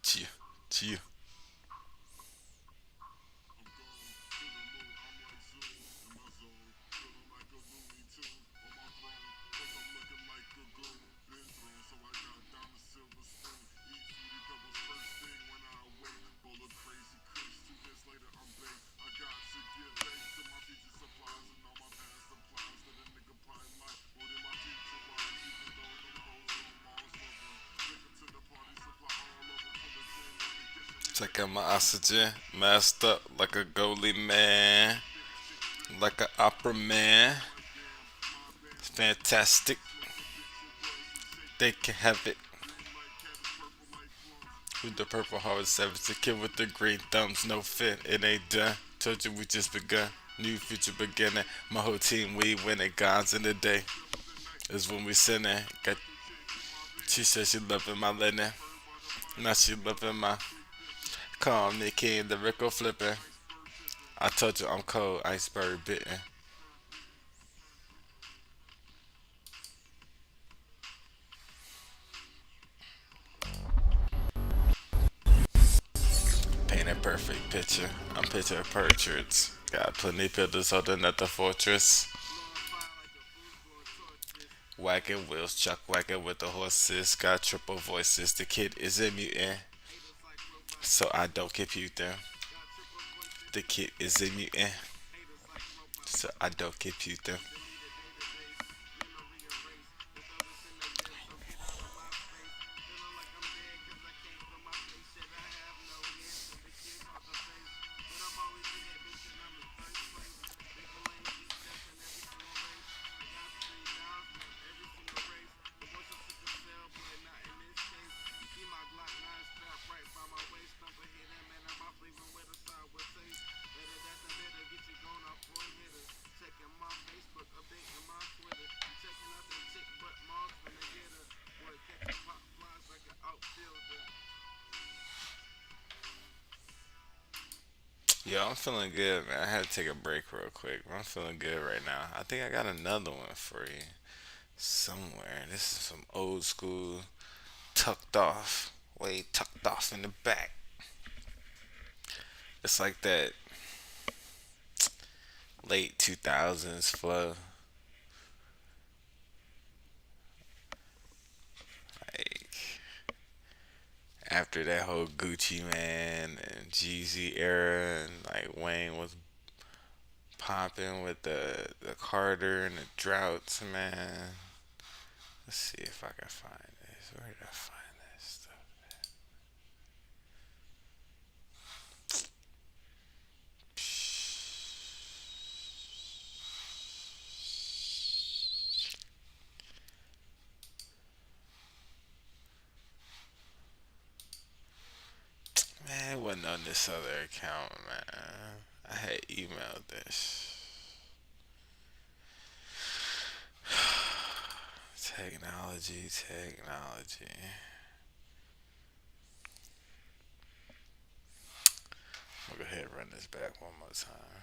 Chia, Chia. I'm gone, feeling low, I'm like Zoom in my zone. Feeling like a Looney Tune on my throne. Plus I'm looking like a goon, been thrown. So I got down a silver spoon. Eat fruity pebbles first thing when I awake. Bowl of crazy kush, 2 hits later I'm baked. I got to give thanks to my future supplies and all my past supplies that a nigga probably like. More than my future wives, even though them hoes don't always love them. Take to the party, supply all of them full of gin in the kitchen. These Check out niggas my be oxygen, masked up like a goalie man, like an opera man. It's fantastic. They can have it. With the purple heart, savage, the kid with the green thumbs, no fit, it ain't done. Told you we just begun. New future beginning. My whole team, we winning. God's in the day is when we sinning. Got, she said she loving my linen. Now she loving my calm. Nick King, the Rico flipping. I told you I'm cold, iceberg bitten. Paint a perfect picture. I'm picture portraits. Got plenty pillars holding up the fortress. blowing fire like the foosball torches. Wagon wheels, chuck wagon with the horses. Got triple voices. The kid is a mutant, Haters like robots, so I don't compute them. got triple voices. The kid is a mutant, Haters like robots, so I don't compute them. delete a database, memory erase. The thoughts in the years, so get out of my space. Feeling like I'm dead cause I can't feel my face. Shit, I have no head, so the kids hard to face. But I'm always in that bitch and I'm in first place. Make a lane, eat death in every single race. I got 3 downs, won every single race. The boys are sick as hell, but not in this case. See my Glock 9 strapped right by my waist. Don't hit him, man, I'm off leaving with a sour taste. Better that than bitter, get you going off for a hitter. Checking my Facebook, updating my Twitter. I'm checking out that chick, but mom's finna get her. Boy, catching pop flies like an outfielder. Yo, I'm feeling good, man. I had to take a break real quick, but I'm feeling good right now. I think I got another one for you somewhere. This is some old school, tucked off, way tucked off in the back. It's like that late 2000s flow. Like after that whole Gucci Man and Jeezy era, and like Wayne was popping with the Carter and the droughts, man. Let's see if I can find this. Where did I find this stuff? Man, it wasn't on this other account, man. I had emailed this. Technology, technology. I'm gonna go ahead and run this back one more time.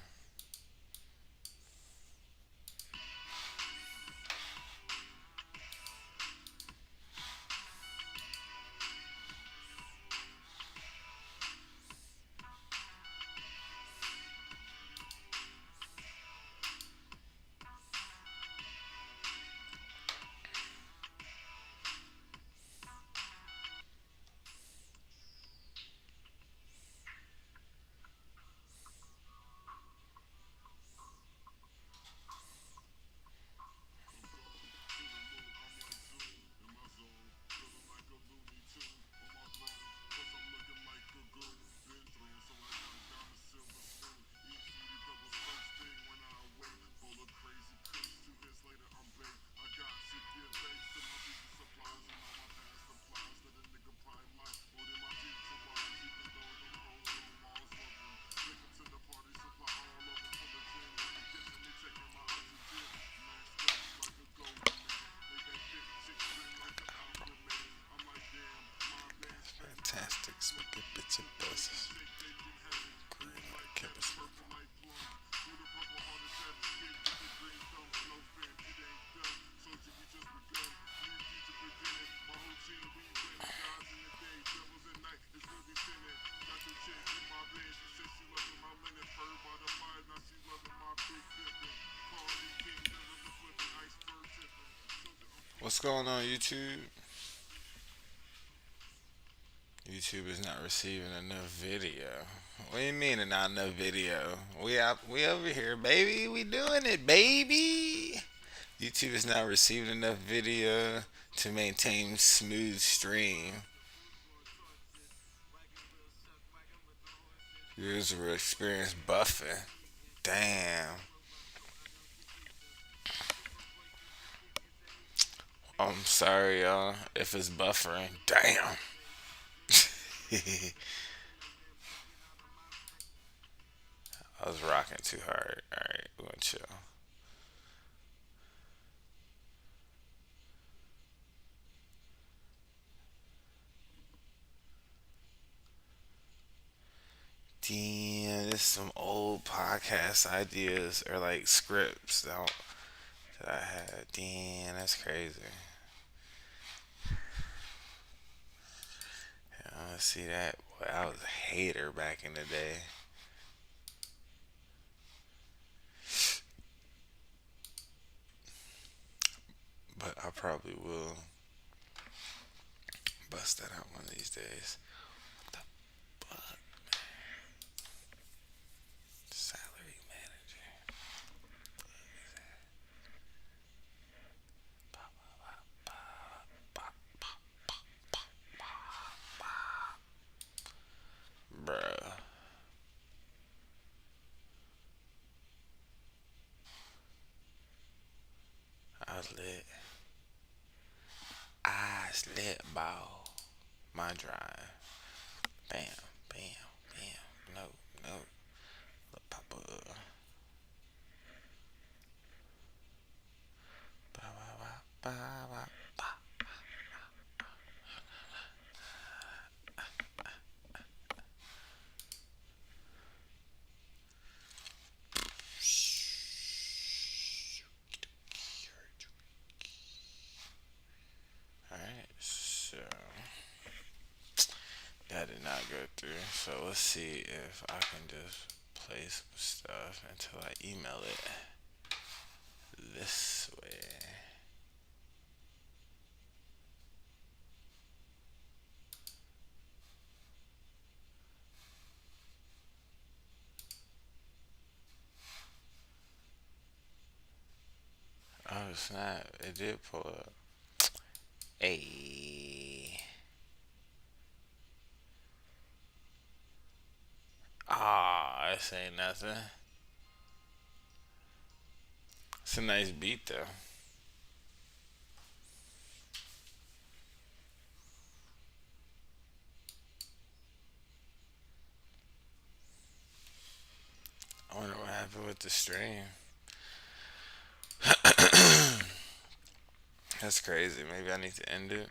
What's going on, YouTube? YouTube is not receiving enough video. What do you mean not enough video? We over here, baby. We doing it, baby. YouTube is not receiving enough video to maintain smooth stream. Users will experience buffing. Damn. I'm sorry, y'all, if it's buffering. Damn. I was rocking too hard. Alright, we're gonna chill. Damn, this is some old podcast ideas or like scripts that I had. Damn, that's crazy. See that? Boy, I was a hater back in the day. But I probably will bust that out one of these days. But salary manager. Bruh. I was lit. Eyes lit, ball. My drive. Bam, bam, bam. No, no. Look, pop up. Ba, ba, ba, ba, ba, ba. Alright, so that did not go through. So let's see if I can just play some stuff until I email it this way. Oh snap, it did pull up. A. Ah, this ain't nothing. It's a nice beat though. I wonder what happened with the stream. That's crazy. Maybe I need to end it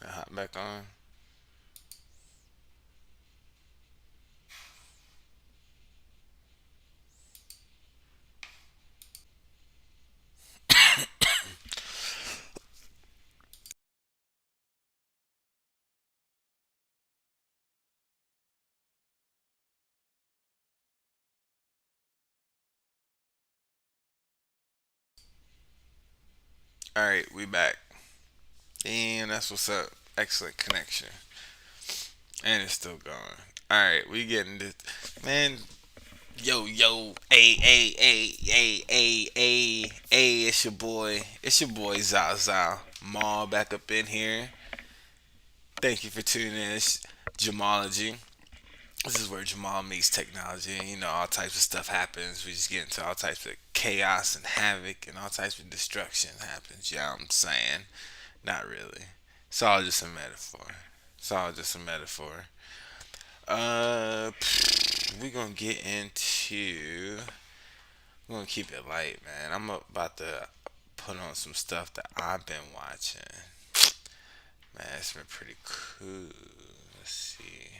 and hop back on. Alright, we back. And that's what's up. Excellent connection. And it's still going. Alright, we getting this. Man, yo, yo, it's your boy. It's your boy Zaza. Maul back up in here. Thank you for tuning in. It's Jamology. This is where Jamal meets technology. And, all types of stuff happens. We just get into all types of chaos and havoc and all types of destruction happens. Yeah, I'm saying. Not really. It's all just a metaphor. It's all just a metaphor. We gonna get into. We're gonna keep it light, man. I'm about to put on some stuff that I've been watching. Man, it's been pretty cool. Let's see.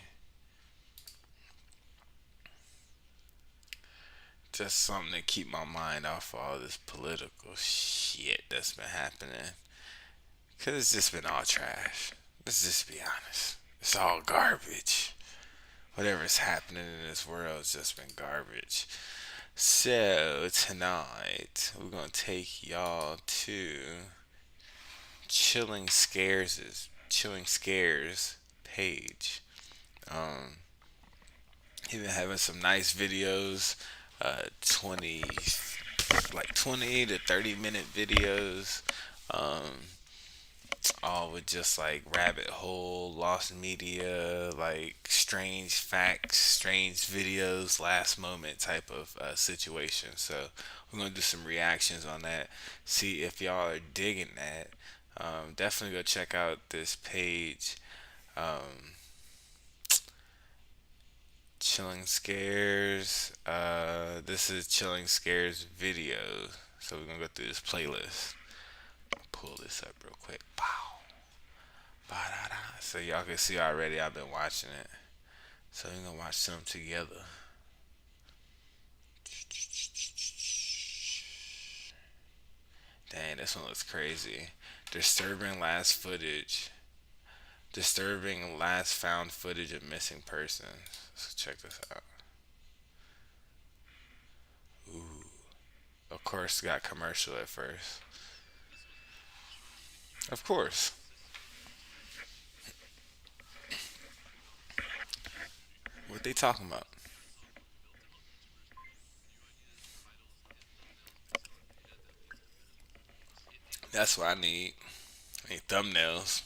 Just something to keep my mind off of all this political shit that's been happening. Cause it's just been all trash. Let's just be honest. It's all garbage. Whatever's happening in this world has just been garbage. So tonight we're gonna take y'all to Chilling Scares page. Um, he been having some nice videos, 20 like 20 to 30 minute videos, all with just like rabbit hole, lost media, like strange facts, strange videos, last moment type of situation. So we're gonna do some reactions on that, see if y'all are digging that. Definitely go check out this page. Um, Chilling Scares. This is Chilling Scares video. So we're gonna go through this playlist. Pull this up real quick. Pow. Ba-da-da. So y'all can see already I've been watching it. So we're gonna watch some together. Dang, this one looks crazy. Disturbing last footage. Disturbing last found footage of missing persons. So check this out. Ooh. Of course, got commercial at first. Of course. What they talking about? That's what I need. I need thumbnails.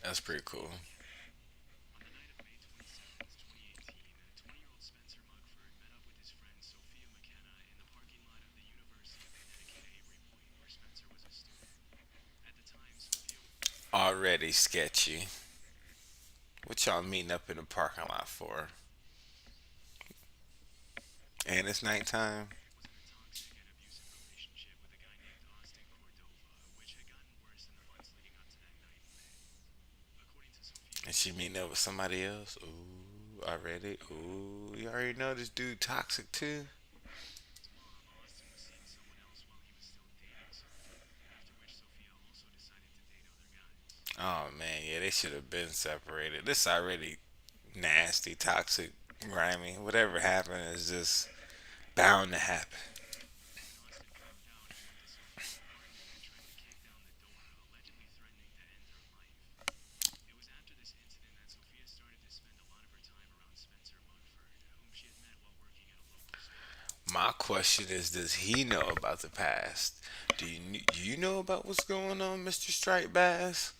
That's pretty cool. On the night of May 27th, 2018, 20-year-old Spencer Mugford met up with his friend Sophia McKenna in the parking lot of the University of Connecticut Avery Point, where Spencer was a student. At the time, Sophia. Already sketchy. What y'all meeting up in the parking lot for? And it's nighttime. Was in a toxic and abusive relationship with a guy named Austin Cordova, which had gotten worse in the months leading up to that night in May. According to Sophia And she McKenna, meeting up with somebody else. Ooh, already. Ooh, you already know this dude toxic too. mom, Austin was seeing someone else while he was still dating Sophia, after which Sophia also decided to date other guys. Oh man, yeah, they should have been separated. This already nasty, toxic, grimy. Whatever happened is just bound to happen. When Austin found out, he went to Sophia's apartment and tried to kick down the door, allegedly threatening to end her life. It was after this incident that Sophia started to spend a lot of her time around Spencer Mugford, whom she had met while working at a local store. My question is, does he know about the past? Do you know about what's going on, Mr. Striped Bass?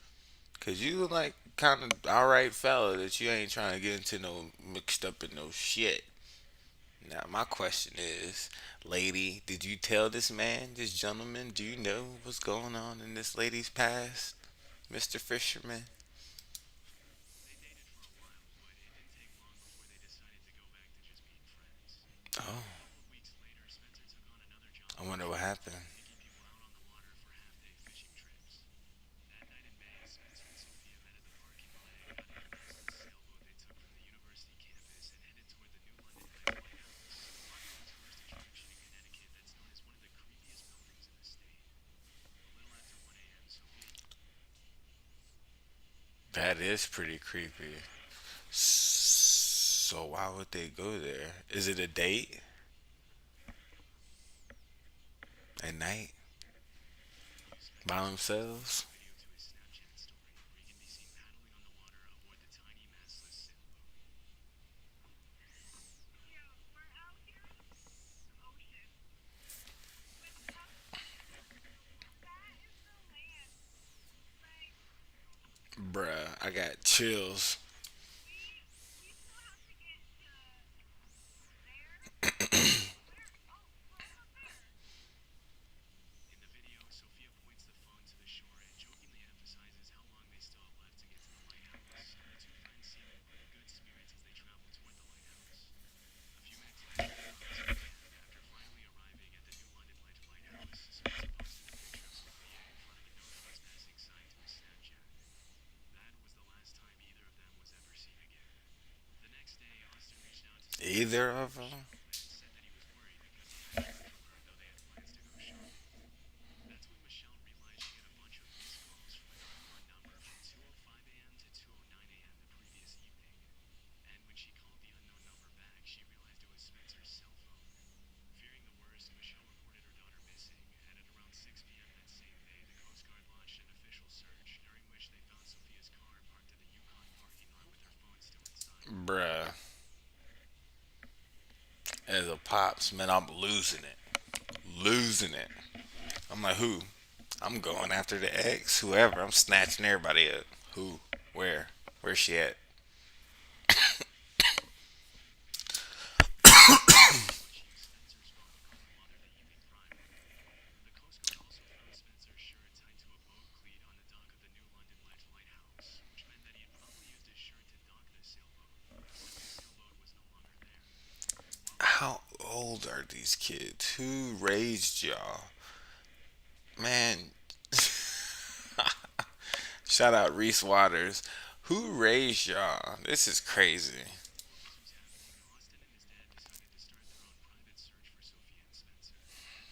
Cause you like kind of alright fella that you ain't trying to get into no mixed up in no shit. Now my question is, lady, did you tell this man, this gentleman, do you know what's going on in this lady's past, Mr. Fisherman? They dated for a while, but it didn't take long before they decided to go back to just being friends. Oh, A couple of weeks later, Spencer took on another job I in wonder what Detroit, happened. taking people out on the water for half-day fishing trips. That night in May, Spencer and Sophia met at the parking lot and got in a massless sailboat they took from the university campus and headed toward the New London Eye Lighthouse, a popular tourist attraction in Connecticut that's known as one of the creepiest buildings in the state. A little after 1 a.m., Sophia. That is pretty creepy. So why would they go there? Is it a date at night by Spencer also posted themselves? a video to his Snapchat story where he can be seen paddling on the water aboard the tiny mastless sailboat. Bruh, I got chills. In the video, Sophia points the phone to the shore and jokingly emphasizes how long they still have left to get to the lighthouse. The two friends seem in good spirits as they travel toward the lighthouse. A few minutes later, around 2 a.m., after finally arriving at the New London Lighthouse, Spencer posted a picture of Sophia in front of a no trespassing sign to his Snapchat. That was the last time either of them was ever seen again. The next day, Austin reached out to Sophia's Either friend of them? Michelle and said that he was worried because he hadn't heard from her, though they had plans to go shopping. That's when Michelle realized she had a bunch of missed calls from an unknown number from 2:05 a.m. to 2:09 a.m. the previous evening. Bruh, as a pops, man, I'm losing it. Losing it. I'm like, who? I'm going after the ex, whoever. I'm snatching everybody up. Who? Where? Where's she at? Chief Spencer's phone called Mother the evening prior. The Coast Guard also found Spencer's shirt tied to a boat cleat on the dock of the New London Ledge Lighthouse, which meant that he had probably used his shirt to dock the sailboat, except the sailboat was no longer there. While the How old are these kids? Who raised y'all? Man, shout out Reese Waters. Who raised y'all? This is crazy. While this was happening, Austin and his dad decided to start their own private search for Sophia and Spencer.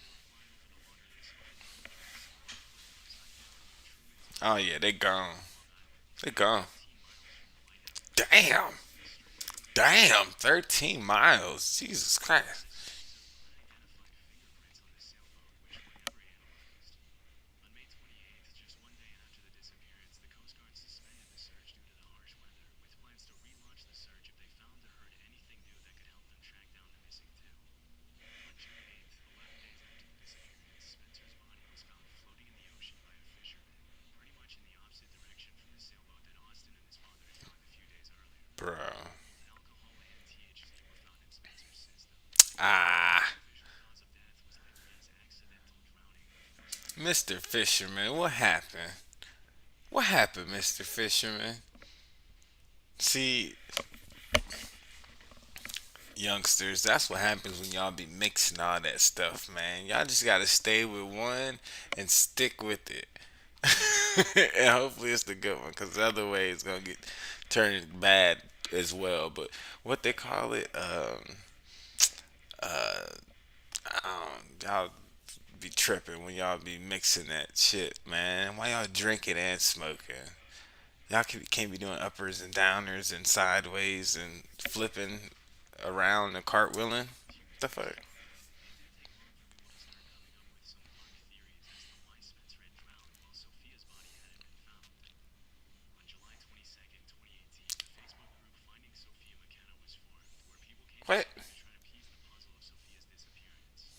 They were flying over the water they spotted them on when the sailboat flipped upside down near Truman's Oh Cay yeah, they on gone. Long Island, They about gone. 13 miles from the lighthouse. Damn. The search began. Damn. 13 miles. Jesus Christ. Investigators of the unidentified fingerprints on the sailboat, which were never analyzed. On May 28th, just one day after the disappearance, the Coast Guard suspended the search due to the harsh weather, with plans to relaunch the search if they found or heard anything new that could help them track down the missing two. On June 8th, 11 days after the disappearance, Spencer's body was found floating in the ocean by a fisherman, pretty much in the opposite direction from the sailboat that Austin and his father had found a few days earlier. Bro. Both alcohol and THC were found in Spencer's system. Ah. The official cause of death was labeled as accidental drowning, with no Mr. specifications given. Fisherman, what happened? What happened, Mr. Fisherman? See, youngsters, that's what happens when y'all be mixing all that stuff, man. Y'all just gotta stay with one and stick with it. And hopefully it's the good one, because the other way it's gonna get turned bad as well. But what they call it, y'all be tripping when y'all be mixing that shit, man. Why y'all drinking and smoking? Y'all can't be doing uppers and downers and sideways and flipping around and cartwheeling. A few The weeks fuck? after the death, the detective world began to start coming up with some dark theories as to why Spencer had drowned while Sophia's body hadn't been found. On July 22nd, 2018, a Facebook group Finding Sophia McKenna was formed, where people came What? together to try to piece the puzzle of Sophia's disappearance.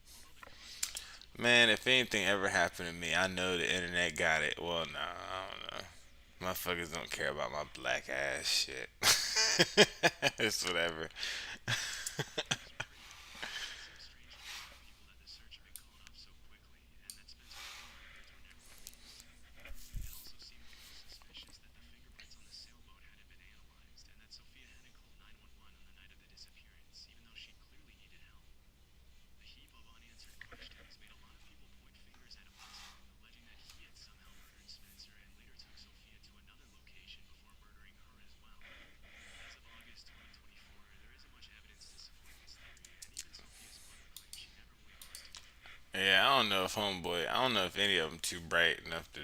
Although the cause of death was Man, unclear, if anything ever happened to me, I know the internet got it. Well, nah, I don't know. Motherfuckers don't care about my black ass shit. It's whatever. investigators were pretty confident that it seemed strange to a lot of people that the search had been called off so quickly and that Spencer's fingerprints were never released. It also seemed a little suspicious that the fingerprints on the sailboat hadn't been analyzed and that Sophia hadn't called 911 on the night of the disappearance, even though she clearly needed help. The heap of unanswered questions made a lot of people point fingers at Austin, alleging that he had somehow murdered Spencer and later took Sophia to another location before murdering her as well. As of August 2024, there isn't much evidence to support this theory, and even Sophia's mother claims she never witnessed her murder. Yeah, I don't know if homeboy. I don't know if any of them too bright enough to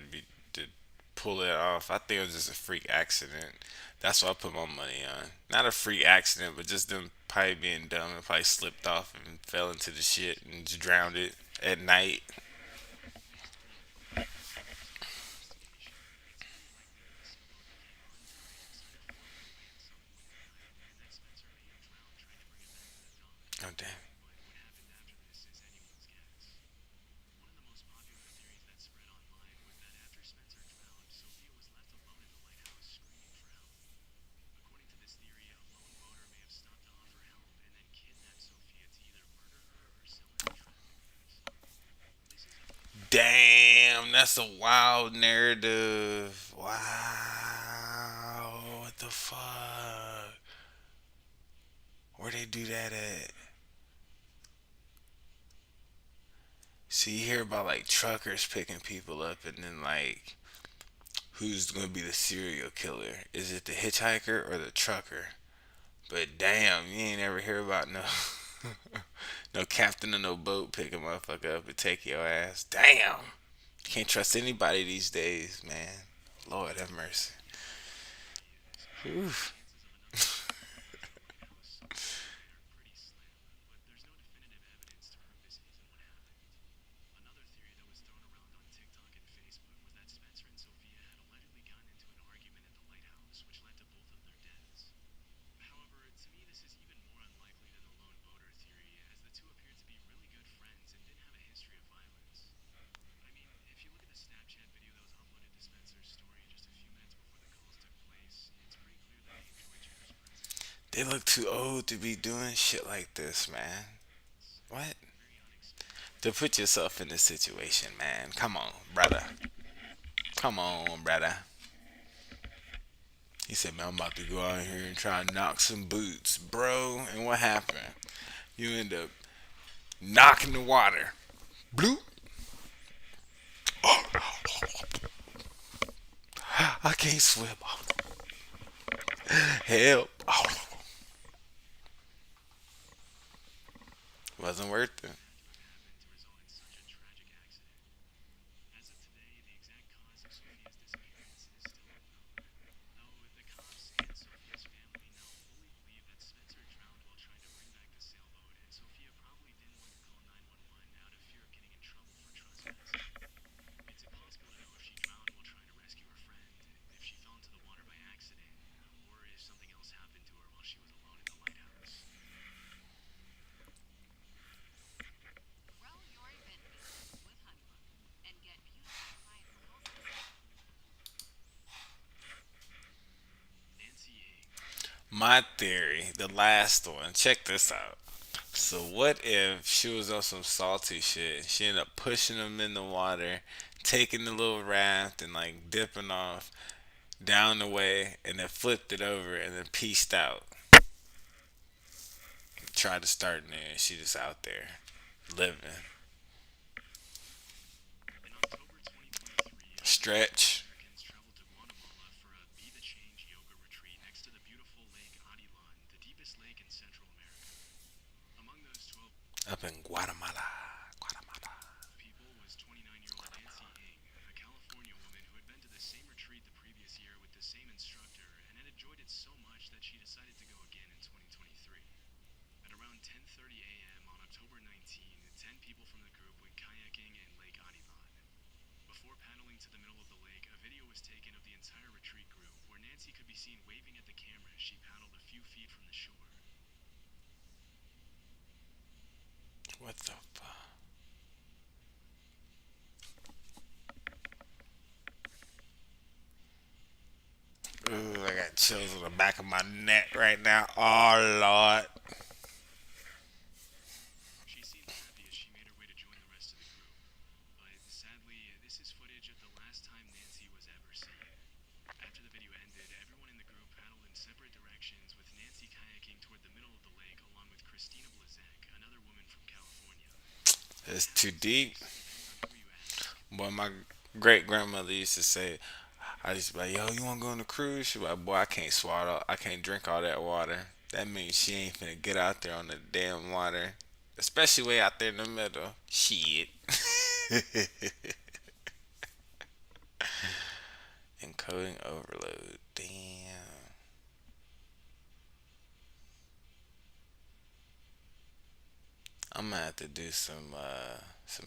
pull it off. I think it was just a freak accident. That's what I put my money on. Not a freak accident, but just them probably being dumb and probably slipped off and fell into the shit and just drowned it at night. Based on what both detectives and experts investigation, it's very likely that the sailboat became untied, started floating away at some point in the night, and that Spencer may have drowned trying to bring it back to the dock. Oh damn. But what happened after this is anyone's guess. One of the most popular theories that spread online was that after Spencer drowned, Sophia was left alone in the lighthouse screaming for help. According to this theory, a lone boater may have stopped to offer help and then kidnapped Sophia to either murder her or sell her to traffickers. This isn't proof that Spencer was Damn, killed, that's a wild narrative. Wow. What the fuck? Where they do that at? See, you hear about like truckers picking people up and then like who's gonna be the serial killer? Is it the hitchhiker or the trucker? But damn, you ain't ever hear about no no captain of no boat picking motherfucker up and take your ass. Damn. Can't trust anybody these days, man. Lord have mercy. That's what it is. The Oof. chances of another boat falling into the lighthouse somewhere nearby are pretty slim, but there's no definitive evidence to prove this isn't what happened. Another theory that was thrown around on TikTok and Facebook was that Spencer and Sophia had allegedly gotten into an argument at the lighthouse, which led to both of their deaths. They look too old to be doing shit like this, man. What? To put yourself in this situation, man. Come on, brother. Come on, brother. He said, man, I'm about to go out here and try and knock some boots, bro. And what happened? You end up knocking the water. Bloop. I can't swim. Help. Wasn't worth it. Grow your event business with Honeybook and get beautiful client proposals. My theory, the last one. Check this out. So what if she was on some salty shit? She ended up pushing him in the water, taking the little raft and like dipping off down the way, and then flipped it over and then pieced out. Tried to start new, and she just out there living. Stretch. Up in Guatemala. Guatemala. What the fuck? Ooh, I got chills on the back of my neck right now. Oh, Lord. It's too deep. Boy, my great grandmother used to say, I used to be like, yo, you want to go on a cruise? She be like, boy, I can't swallow. I can't drink all that water. That means she ain't finna get out there on the damn water. Especially way out there in the middle. Shit. Encoding overload. Damn. I'm gonna have to do some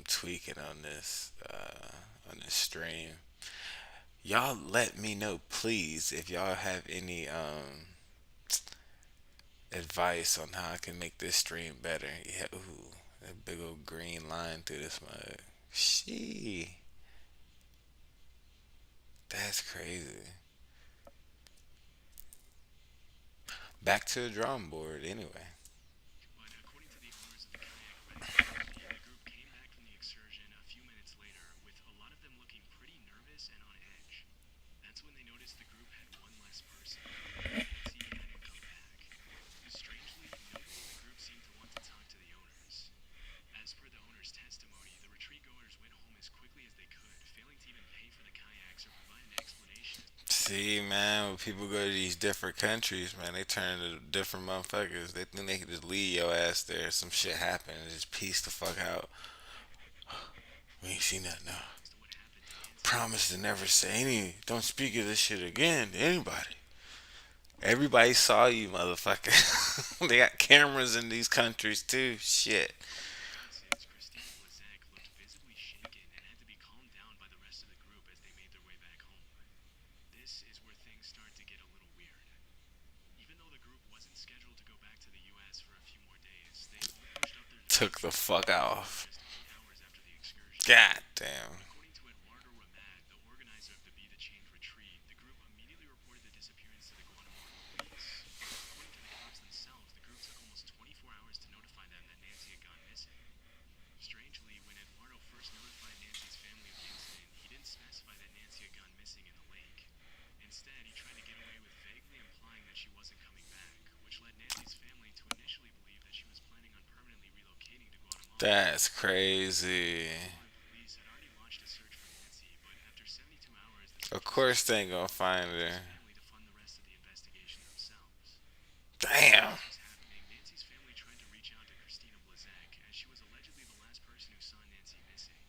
tweaking on this stream. Y'all let me know please if y'all have any advice on how I can make this stream better. Yeah, ooh, that big old green line through this mug. She, that's crazy. Back to the drawing board anyway. See, man, when people go to these different countries, man, they turn to different motherfuckers. They think they can just leave your ass there. Some shit happen and just piece the fuck out. We ain't seen that now. Promise to never say don't speak of this shit again to anybody. Everybody saw you, motherfucker. They got cameras in these countries too. Shit. Took the fuck off. God damn. That's crazy. Guatemalan police had already launched a search for Nancy, but after 72 hours, the Of search was course they suspended, ain't gonna find allowing her. his family to fund the rest of the investigation themselves. While Damn. this was happening, Nancy's family tried to reach out to Christina Blazek, as she was allegedly the last person who saw Nancy missing.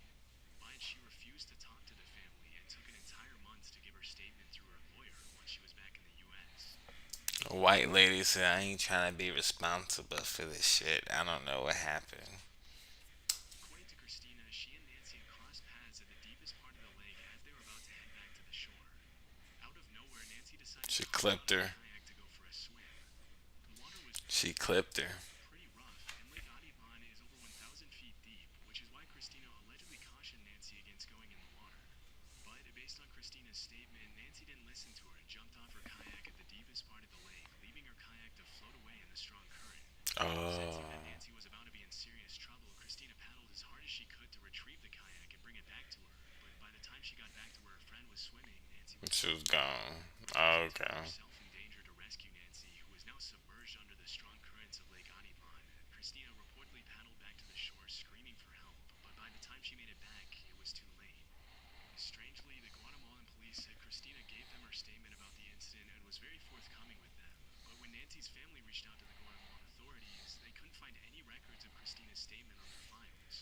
But she refused to talk to the family and took an entire month to give her statement through her lawyer once she was back in the US. A white lady said, I ain't trying to be responsible for this shit. I don't know what happened. According to Christina, she and Nancy had crossed paths at the deepest part of the lake as they were about to head back to the shore. Out of nowhere, Nancy decided She to hop out clipped of the her. kayak to go for a swim. The water was She clipped her. pretty rough, and Lake Adiban is over 1,000 feet deep, which is why Christina allegedly cautioned Nancy against going in the water. But based on Christina's statement, Nancy didn't listen to her and jumped off her kayak at the deepest part of the lake, leaving her kayak to float away in the strong current. Oh. Sensing that Nancy was about to be in serious trouble, Christina paddled as hard as she could to retrieve the kayak and bring it back to her. But by the time she got back to where her friend was swimming, Nancy was She was gone. gone. Christina Okay. put herself in danger to rescue Nancy, who was now submerged under the strong currents of Lake Adiban. Christina reportedly paddled back to the shore screaming for help, but by the time she made it back, it was too late. Strangely, the Guatemalan police said Christina gave them her statement about the incident and was very forthcoming with them. But when Nancy's family reached out to the Guatemalan authorities, they couldn't find any records of Christina's statement on their files.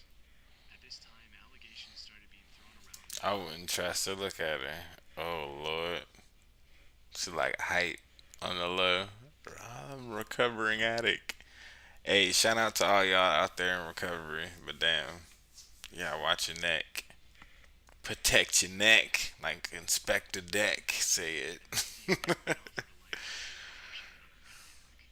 At this time, allegations started being thrown around that I wouldn't trust to look at her. Oh, Lord. She like hype on the low. I'm a recovering addict. Hey, shout out to all y'all out there in recovery. But damn, yeah, watch your neck. Protect your neck, like Inspector Deck said. Nancy had already offered a life sentence before she went on her heart attack.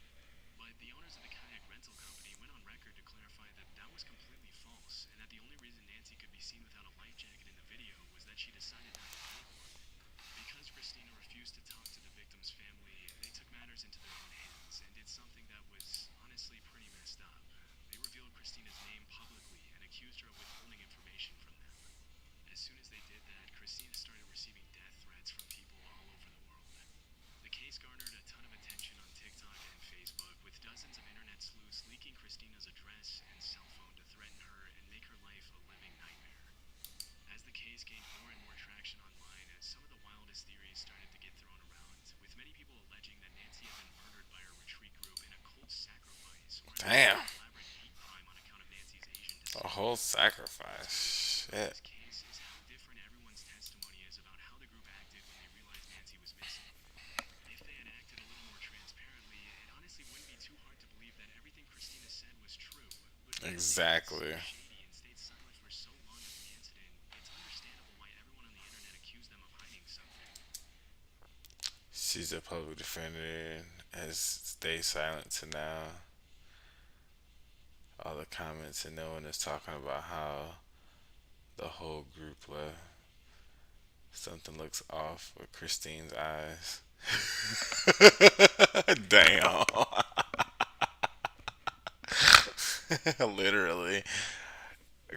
But the owners of the kayak rental company went on record to clarify that that was completely false, and that the only reason Nancy could be seen without a life jacket in the video was that she decided not to take one. Because Christina refused to talk to the victim's family, they took matters into their own hands and did something that was honestly pretty messed up. They revealed Christina's name publicly and accused her of withholding information from them. As soon as they did that, Christina started receiving death threats from people all over the world. The case garnered a ton of attention on TikTok and Facebook, with dozens of internet sleuths leaking Christina's address and cell phone to threaten her and make her life a living nightmare. As the case gained more and more traction online, some of the wildest theories started to get thrown around, with many people alleging that Nancy had been murdered by her retreat group in a cold sacrifice, or as Damn, an elaborate hate crime on account of Nancy's Asian a descent. whole What's really sacrifice. interesting about Shit. this case is how different everyone's testimony is about how the group acted when they realized Nancy was missing. If they had acted a little more transparently, it honestly wouldn't be too hard to believe that everything Christina said was true. But because they acted so Exactly. shady and stayed silent for so long after the incident, it's understandable why everyone on the internet accused them of hiding something. She's a public defender, has stayed silent to now. All the comments and no one is talking about how the whole group left. Something looks off with Christine's eyes. Damn. Literally.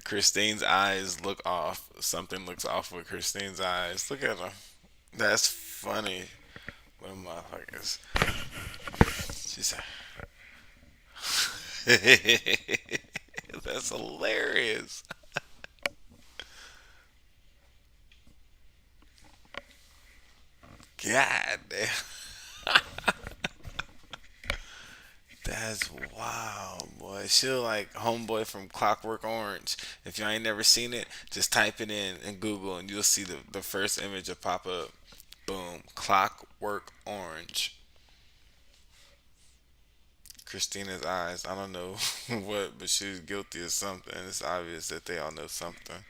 Christine's eyes look off. Something looks off with Christine's eyes. Look at her. That's funny. What motherfuckers. She said, that's hilarious. God damn. That's wild, boy. She'll like Homeboy from Clockwork Orange. If y'all ain't never seen it, just type it in Google and you'll see the first image will pop up. Boom. Clockwork Orange. Christina's eyes. I don't know what, but she's guilty of something. It's obvious that they all know something.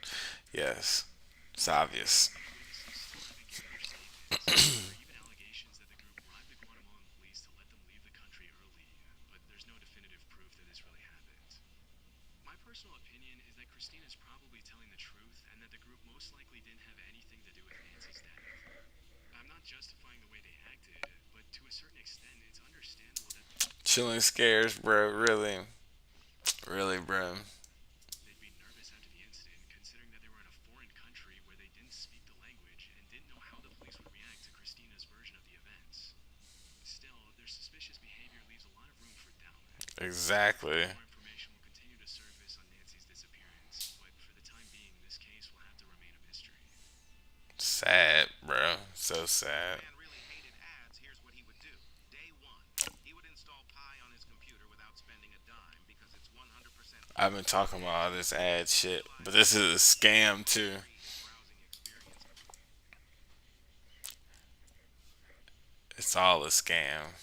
Yes. It's obvious. Witnesses still haven't given their statements. There are even allegations that the group bribed the Guatemalan police to let them leave the country early, but there's no definitive proof that this really happened. My personal opinion is that Christina is probably telling the truth and that the group most likely didn't have anything to do with Nancy's death. I'm not justifying the way they acted, but to a certain extent, it's understandable that Chilling scares, bro. Really. Really, bro. they'd be nervous after the incident, considering that they were in a foreign country where they didn't speak the language and didn't know how the police would react to Christina's version of the events. Still, their suspicious behavior leaves a lot of room for doubt. Exactly. More information will continue to surface on Nancy's sad, bro. So sad. man really hated ads, here's what he would do. Day one, he would install Pi on his computer without spending a dime because it's 100% I've been automated. talking about all this ad He shit, but realized this that is a scam would too. vary his browsing experience. It's all a scam.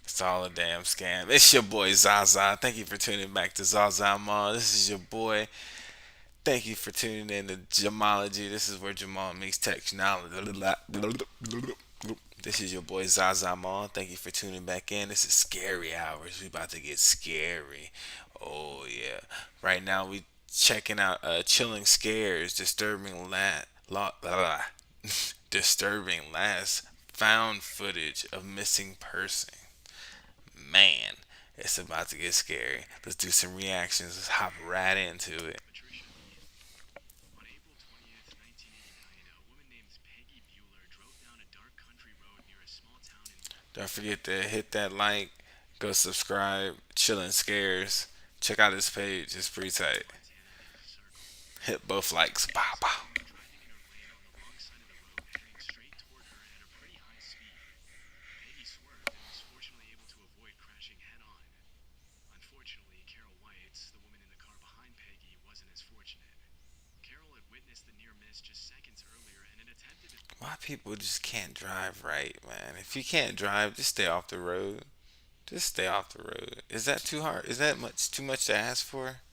It's all a damn scam. It's your boy Zaza. Thank you for tuning back to Zaza Mall. This is your boy. Thank you for tuning in to Jamology. This is where Jamal meets technology. This is your boy Zaza Mall. Thank you for tuning back in. This is scary hours. We about to get scary. Oh yeah. Right now we checking out chilling scares, disturbing last found footage of missing person. Man, it's about to get scary. Let's do some reactions. Let's hop right into it. Patricia Meehan. On April 20th, 1989, a woman named Peggy Bueller drove down a dark country road near a small town in Don't forget to hit that like, go subscribe, chillin' scares. Check out his page. It's pretty tight. Montana named Circle. Hit both likes. A Pow police pow. officer driving in her lane on the wrong side of the road, heading straight toward her at a pretty high speed. Peggy swerved and was fortunately able to avoid crashing head on. Unfortunately, Carol White, the woman in the car behind Peggy, wasn't as fortunate. Carol had witnessed the near miss just seconds earlier and had attempted to. Why people just can't drive right, man? If you can't drive, just stay off the road. Just stay off the road. Is that too hard? Is that much too much to ask for?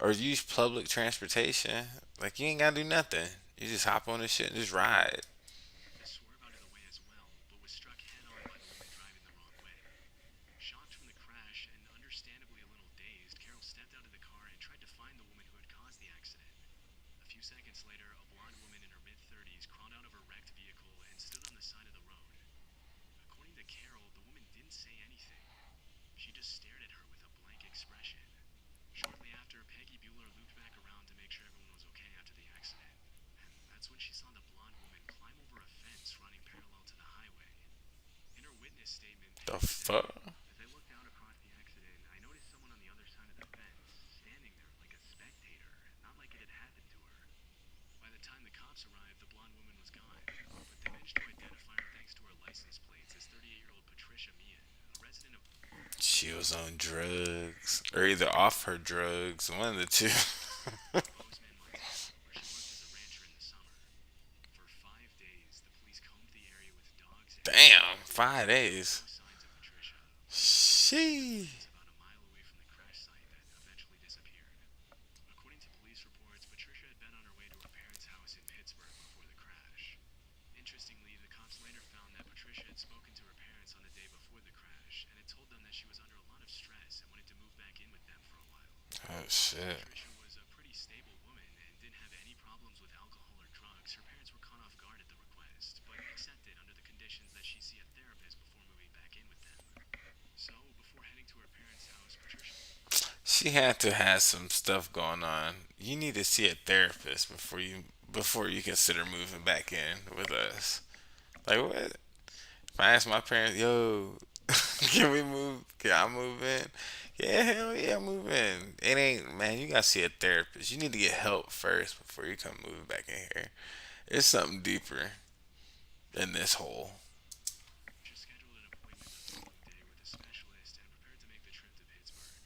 Or use public transportation. Like you ain't gotta do nothing. You just hop on this shit and just ride. To swerve out of the way as well, but was struck head on by the woman driving the wrong way. Shocked from the crash and understandably a little dazed, Carol stepped out of the car and tried to find the woman who had caused the accident. A few seconds later, a blonde woman in her mid 30s crawled out of her wrecked vehicle and stood on the side of the road. According to Carol, the woman didn't say anything. She just stared at her with a blank expression. Shortly after, Peggy Bueller looped back around to make sure everyone was okay after the accident. And that's when she saw the blonde woman climb over a fence running parallel to the highway. In her witness statement, The Peggy said, fuck? "As I looked out across the accident, I noticed someone on the other side of the fence, standing there like a spectator, not like it had happened to her." By the time the cops arrived, the blonde woman was gone, but they managed to identify her thanks to her license plates as 38-year-old Patricia Meehan, a resident of She was on drugs. Or either off her drugs. One of the two. Bozeman, Montana, where she worked as a rancher in the summer. For 5 days, the police combed the area with dogs and Damn, cameras, five but found no days. signs of Patricia. They left She. evidence about a mile away from the crash site that eventually disappeared. According to police reports, Patricia had been on her way to her parents' house in Pittsburgh before the crash. Interestingly, the cops later found that Patricia had spoken to her parents on the day before the crash and had told them that she was under a lot of stress and wanted to move back in with them for a while. Oh While shit. Patricia was a pretty stable woman and didn't have any problems with alcohol or drugs, her parents were caught off guard at the request, but accepted under the conditions that she see a therapist before moving back in with them. So, before heading to her parents' house, Patricia. She had to have some stuff going on. You need to see a therapist before you consider moving back in with us. Like what? If I ask my parents, yo, can we move? Can I move in? Yeah, hell yeah, move in. It ain't man. You gotta see a therapist. You need to get help first before you come moving back in here. It's something deeper than this hole. Scheduled an appointment the following day with a specialist and prepared to make the trip to Pittsburgh.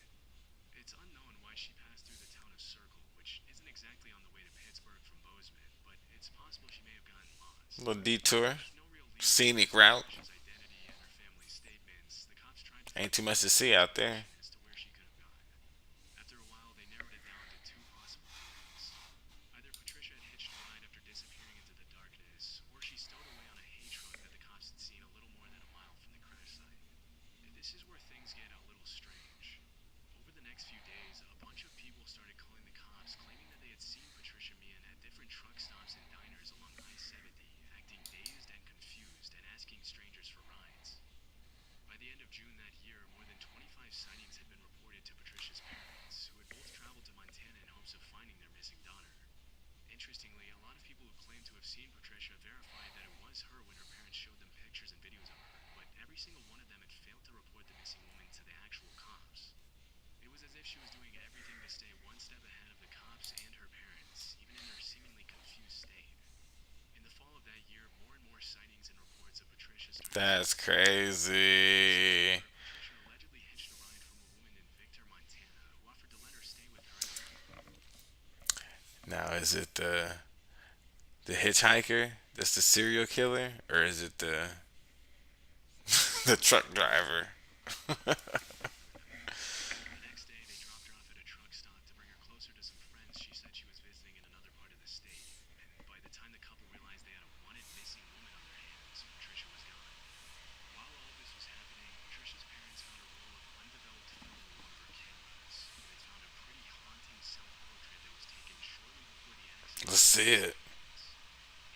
It's unknown why she passed through the town of Circle, which isn't exactly on the way to Pittsburgh from Bozeman, but it's possible she may have gotten lost. Little detour, There's no real lead on scenic route. Patricia's identity and her family's statements. The cops tried to Ain't too find much any to see out information there. as to where she could have gone. After a while, they narrowed it down to two possible theories. Either Patricia had hitched a ride after disappearing into the darkness, or she stowed away on a hay truck that the cops had seen a little more than a mile from the crash site. This is where things get a little strange. Over the next few days, a bunch of people started calling the cops, claiming that they had seen Patricia Meehan at different truck stops and diners along I-70, acting dazed and confused and asking strangers for rides. By the end of June that year, more than 25 sightings had been reported to Patricia's parents, who had both traveled to Montana in hopes of finding their missing daughter. Interestingly, a lot of people who claimed to have seen Patricia verified that it was her when her parents showed them pictures and videos of her, but every single one of them had failed to report the missing woman to the actual cops. It was as if she was doing everything to stay one step ahead of the cops and her parents, even in their That's crazy. Patricia allegedly hitched a ride from a woman in Victor, Montana, who offered to let her stay with her. Now, is it the hitchhiker that's the serial killer, or is it the the truck driver? The next day, they dropped her off at a truck stop to bring her closer to some friends she said she was visiting in another part of the state. And by the time the couple realized they had a wanted missing woman on their hands, Patricia was gone. While all of this was happening, Patricia's parents found a roll of undeveloped film in one of her cameras, where they found a pretty haunting self-portrait that was taken shortly before the accident Let's in see it. Minneapolis.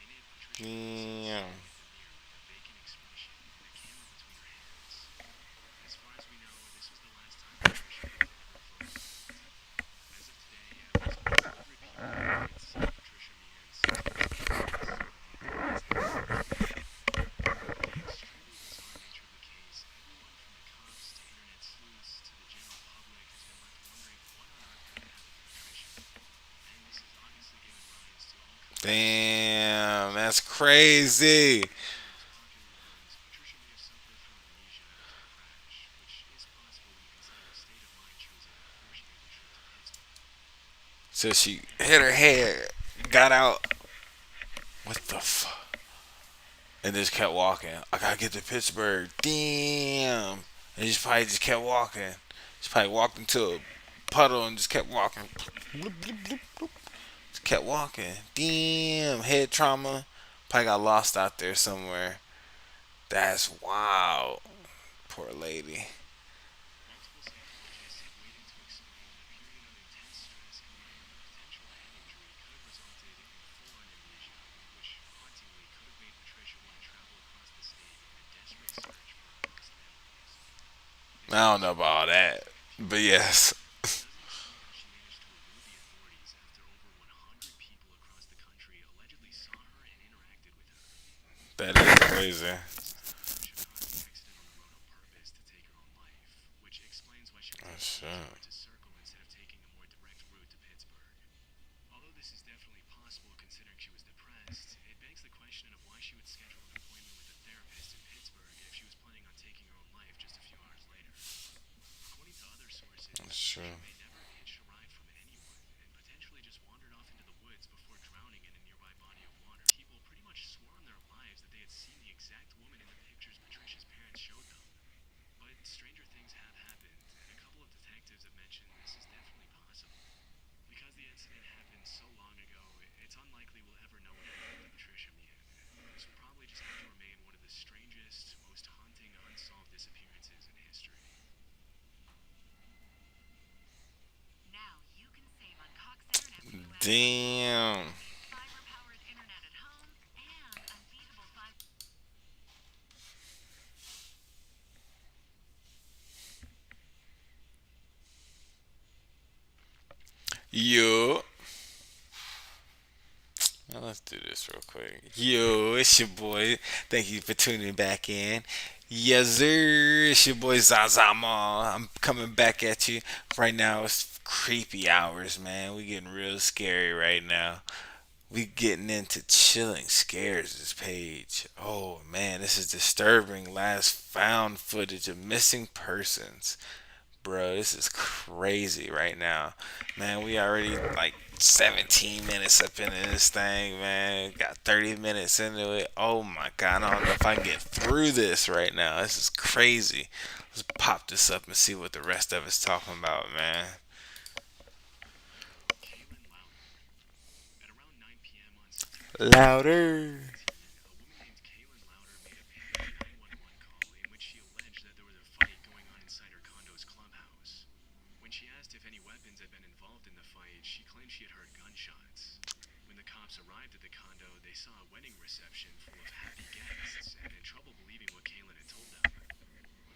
In it, Patricia found herself Damn. staring at the mirror with a vacant expression and a camera between her hands. As far as we know, this was the last time Patricia was ever photographed. As of today, at least 100 people have reported seeing Patricia Meehan 6 months after the accident in Minneapolis, Minnesota. With the extremely bizarre nature of the case, everyone from the cops to internet sleuths to the general public has been left wondering what on earth could have happened to Patricia. And this has obviously given rise to all kinds of speculation. Damn, that's crazy. One of the most popular ones, Patricia may have suffered from amnesia after the crash, which is possible when you consider the state of mind she was in before she made the trip to Pittsburgh. So she hit her head, got out. What the fuck? And just kept walking. I gotta get to Pittsburgh. Damn. And she probably just kept walking. She probably walked into a puddle and just kept walking. Just kept walking. Damn. Head trauma. Probably got lost out there somewhere. That's wild. Poor lady. Multiple psychologists have weighed in to explain that a period of intense stress combined with a potential head injury could have resulted in full-on amnesia, which hauntingly could have made Patricia want to travel across the state in a desperate search for her lost memories. This I don't know also about all raises that. questions a few But more. yes. It does explain how she managed to elude the authorities after over 100 people across the country allegedly saw her and interacted with her. That is crazy. Some say Patricia caused the accident on the road on purpose to take her own life, which explains why she was Oh, able to shit. detour to Circle instead of taking a more direct route to Pittsburgh. Although this is definitely possible considering she was depressed, it begs the question of why she would schedule an appointment with a therapist in Pittsburgh if she was planning on taking her own life just a few hours later. According to other That's sources, true. Patricia may never have hitched a ride from anyone and potentially just wandered off into the woods before drowning in a nearby body of water. People pretty much swore on their lives that they had seen the exact woman in the pictures Patricia's parents showed them. But stranger things have happened, and a couple of detectives have mentioned this is definitely possible. Because the incident happened so long ago, it's unlikely we'll ever know what happened to Patricia Meehan. This will probably just have to remain one of the strangest, most haunting unsolved disappearances in history. Now you can save on Cox Internet when you add Damn. fiber-powered internet at home and unbeatable fiber. Yo. Now let's do this real quick. Yo, it's your boy. Thank you for tuning back in. Yes, sir. It's your boy Zazama. I'm coming back at you. Right now, it's creepy hours, man. We getting real scary right now. We getting into chilling scares this page. Oh man, this is disturbing. Last found footage of missing persons. Bro, this is crazy right now. Man, we already like 17 minutes up into this thing, man. Got 30 minutes into it. Oh my god, I don't know if I can get through this right now. This is crazy. Let's pop this up and see what the rest of it's talking about, man. Kaylin Lowder. At around 9 p.m. on September 20th, Louder. 2019, a woman named Kaylin Lowder made a panicked 911 call in which she alleged that there was a fight going on inside her condo's clubhouse. When she asked if any weapons had been involved in the fight, she claimed she had heard gunshots. When the cops arrived at the condo, they saw a wedding reception full of happy guests and had trouble believing what Kaylin had told them.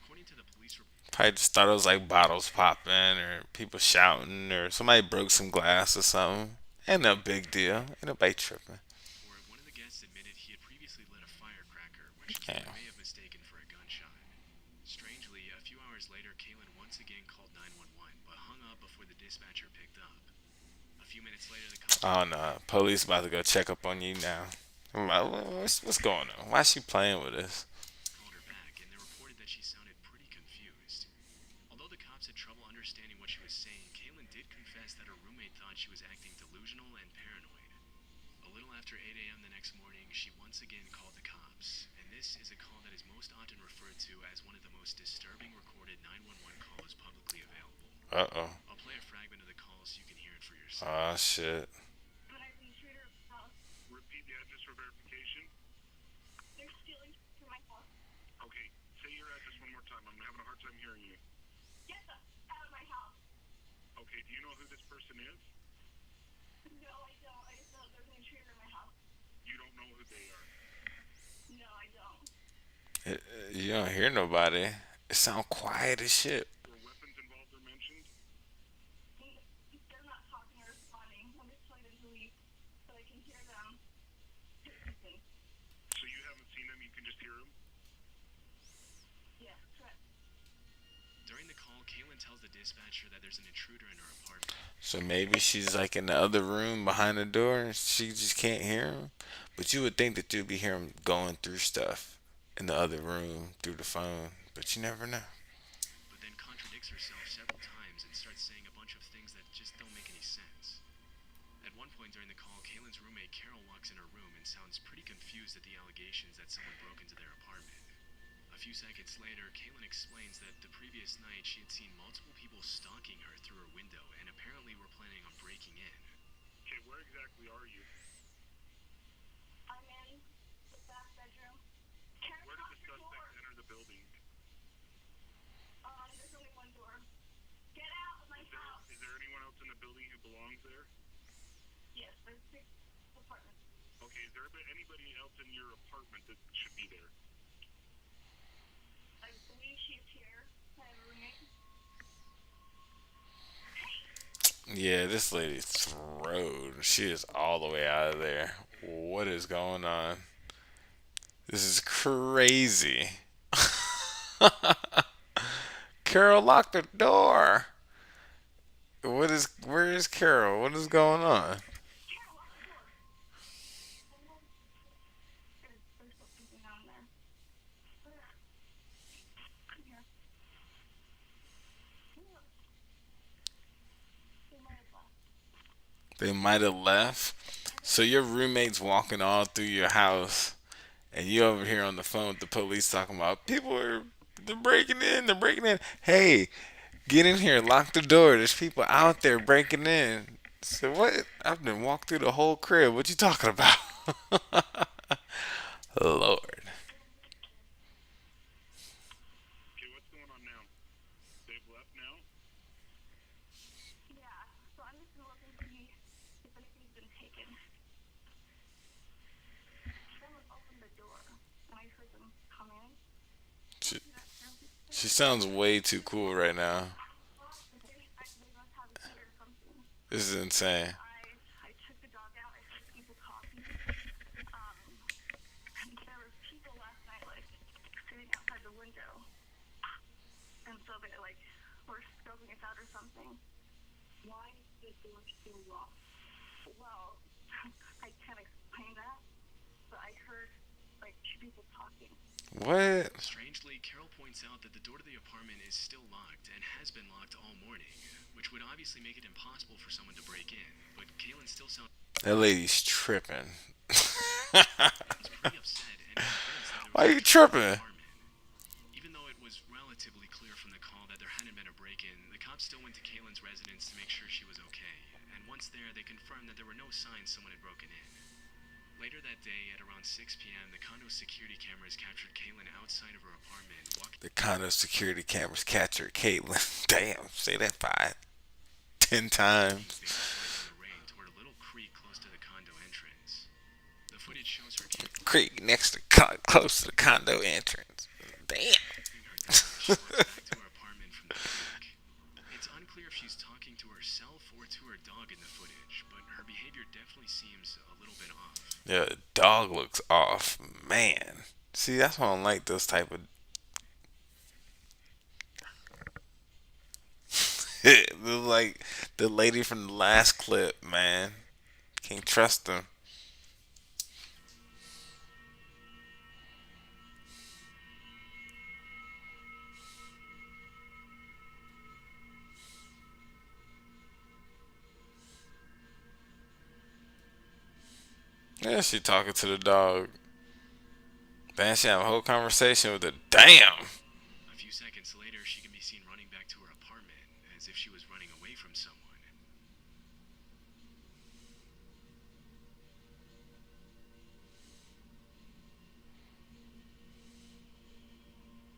According to the police report, Probably just thought it was like bottles popping or people shouting or somebody broke some glass or something. Ain't no big deal. Ain't nobody tripping. one of the guests admitted he had previously lit a firecracker, which Damn. Kaylin may have mistaken for a gunshot. Strangely, a few hours later, Kaylin once again called 911, but hung up before the dispatcher picked up. A few minutes later, the cops Oh arrived no, police about to go check up on you now. What's going on? Why is she playing with us? called her This is a call that is most often referred to as one of the most disturbing recorded 911 calls publicly available. Uh oh. I'll play a fragment of the call so you can hear it for yourself. Ah, shit. Repeat the address for verification. They're stealing from my house. Okay, say your address one more time. I'm having a hard time hearing you. Get the out of my house. Okay, do you know who this person is? No, I don't. I just know there's an intruder in my house. You don't know who they are. No, I don't. You don't hear nobody. It sound quiet as shit. Were weapons involved or mentioned? They're not talking or responding. I'm just telling them to leave so I can hear them. So you haven't seen them, you can just hear them? Yes, correct. During the call, Kaylin tells the dispatcher that there's an intruder in her apartment. So maybe she's like in the other room behind the door and she just can't hear him. But you would think that you'd be hearing him going through stuff in the other room through the phone. But you never know. But then contradicts herself several times and starts saying a bunch of things that just don't make any sense. At one point during the call, Kaylin's roommate Carol walks in her room and sounds pretty confused at the allegations that someone broke into their apartment. A few seconds later, Kaylin explains that the previous night she had seen multiple people stalking her through her window and apparently were planning on breaking in. Okay, where exactly are you? I'm in the back bedroom. Karen, Where did lock the your door. suspects enter the building? There's only one door. Get out of my house. Is there anyone else in the building who belongs there? Yes, there's 6 apartments. Okay, is there anybody else in your apartment that should be there? I believe she's here. I have a roommate. Yeah, this lady's throwed. She is all the way out of there. What is going on? This is crazy. Carol locked the door. Where is Carol? What is going on? Karen, lock the door. There's something down there. Come here. They might have left. They might have left. So your roommate's walking all through your house, and you over here on the phone with the police talking about people are they're breaking in, they're breaking in. Hey, get in here, lock the door. There's people out there breaking in. So what? I've been walked through the whole crib. What you talking about? Lord. Okay, what's going on now? They've left now? Yeah, so I'm just gonna look and see if anything's been taken. Someone opened the door, and I heard them come in. She, she sounds way too cool right now. They must have a key or something. This is insane. I took the dog out. I heard people talking. And there were people last night, like, sitting outside the window. And so they, like, were scoping us out or something. Why is the door still locked? Well, I can't explain that, but I heard, like, 2 people talking. What? Strangely, Carol points out that the door to the apartment is still locked and has been locked all morning, which would obviously make it impossible for someone to break in. But Kaylin still sounds That lady's tripping. pretty upset and convinced that there Why was you a killer in tripping? the apartment. Even though it was relatively clear from the call that there hadn't been a break-in, the cops still went to Kaylin's residence to make sure she was okay. And once there, they confirmed that there were no signs someone had broken in. Later that day, at around 6 p.m., the condo's security cameras captured Kaylin outside of her apartment, walking The condo security cameras captured Caitlin. Damn, say that 5, 10 times. in the rain toward a little creek close to the condo entrance. The footage shows her carrying Creek next to close to the condo entrance. Damn. her dog as she walks back to her apartment from the creek. It's unclear if she's talking to herself or to her dog in the footage, but her behavior definitely seems a little bit off. Yeah, the dog looks off. Man. See, that's why I don't like those type of. It look like the lady from the last clip, man. Can't trust them. Yeah, she talking to the dog. Damn, she have a whole conversation with the damn. A few seconds later, she can be seen running back to her apartment as if she was running away from someone.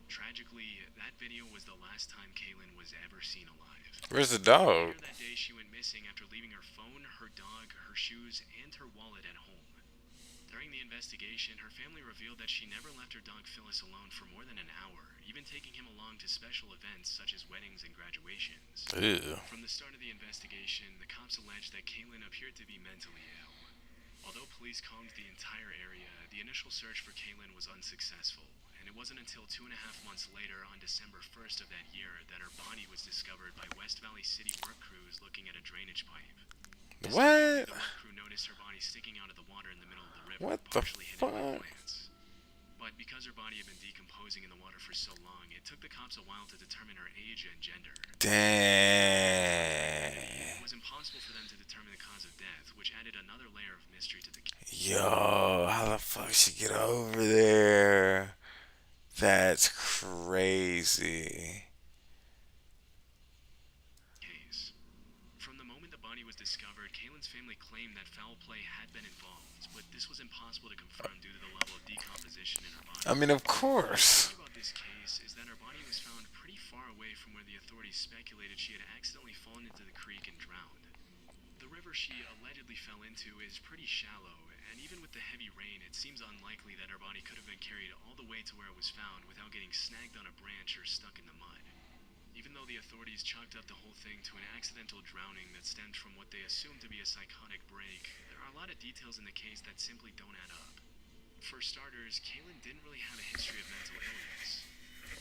Tragically, that video was the last time Kaylin was ever seen alive. Where's the dog? Later that day, she went missing after leaving her phone, her dog, her shoes, and her wallet at home. During the investigation, her family revealed that she never left her dog Phyllis alone for more than an hour, even taking him along to special events such as weddings and graduations. Ew. From the start of the investigation, the cops alleged that Kaylin appeared to be mentally ill. Although police combed the entire area, the initial search for Kaylin was unsuccessful, and it wasn't until 2.5 months later, on December 1st of that year, that her body was discovered by West Valley City work crews looking at a drainage pipe. What? The work crew noticed her body sticking out of the water in the middle of the river, What the partially hidden by fuck? plants. But because her body had been decomposing in the water for so long, it took the cops a while to determine her age and gender. Damn. It was impossible for them to determine the cause of death, which added another layer of mystery to the case. Yo, how the fuck she get over there? That's crazy. From the moment the body was discovered, Kaylin's family claimed that foul play had been involved, but this was impossible to confirm due to the level of decomposition in her body. I mean, of The course. thing about this case is that her body was found pretty far away from where the authorities speculated she had accidentally fallen into the creek and drowned. The river she allegedly fell into is pretty shallow, and even with the heavy rain, it seems unlikely that her body could have been carried all the way to where it was found without getting snagged on a branch or stuck in the mud. Even though the authorities chalked up the whole thing to an accidental drowning that stemmed from what they assumed to be a psychotic break, there are a lot of details in the case that simply don't add up. For starters, Kaylin didn't really have a history of mental illness.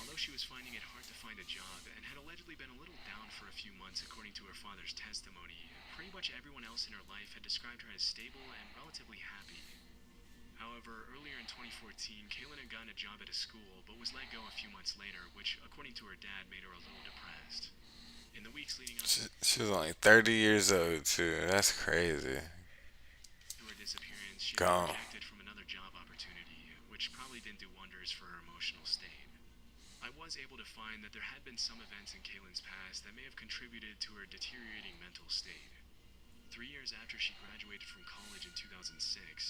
Although she was finding it hard to find a job and had allegedly been a little down for a few months according to her father's testimony, pretty much everyone else in her life had described her as stable and relatively happy. However, earlier in 2014, Kaylin had gotten a job at a school but was let go a few months later, which, according to her dad, made her a little depressed. In the weeks leading up She was only 30 years old, too. That's crazy. to her disappearance, she had been Gone. rejected from another job opportunity, which probably didn't do wonders for her emotional state. I was able to find that there had been some events in Kaylin's past that may have contributed to her deteriorating mental state. 3 years after she graduated from college in 2006,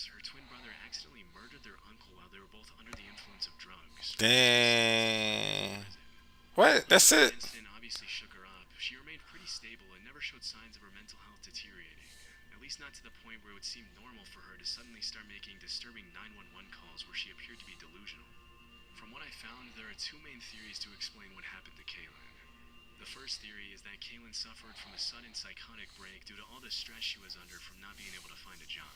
her twin brother accidentally murdered their uncle while they were both under the influence of drugs. Dang. What? Although That's that it? incident obviously shook her up, she remained pretty stable and never showed signs of her mental health deteriorating. At least not to the point where it would seem normal for her to suddenly start making disturbing 911 calls where she appeared to be delusional. From what I found, there are two main theories to explain what happened to Kaylin. The first theory is that Kaylin suffered from a sudden psychotic break due to all the stress she was under from not being able to find a job.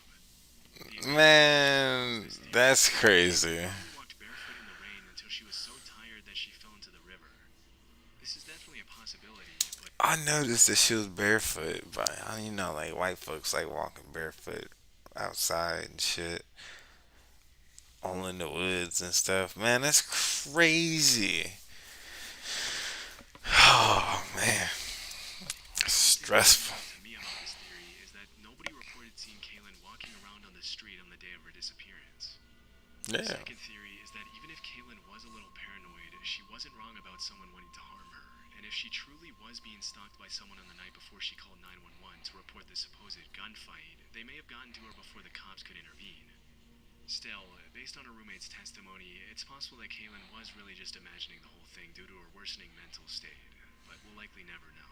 Man, that's crazy. She walked barefoot in the rain until she was so tired that she fell into the river. This is definitely a possibility, but I noticed that she was barefoot, but you know, like white folks like walking barefoot outside and shit, all in the woods and stuff. Man, that's crazy. Oh man, stressful. to me about this theory is that nobody reported seeing Kaylin walking around on the street on the day of her disappearance. The Yeah. second theory is that even if Kaylin was a little paranoid, she wasn't wrong about someone wanting to harm her. And if she truly was being stalked by someone on the night before she called 911 to report the supposed gunfight, they may have gotten to her before the cops could intervene. Still, based on her roommate's testimony, it's possible that Kaylin was really just imagining the whole thing due to her worsening mental state, but we'll likely never know.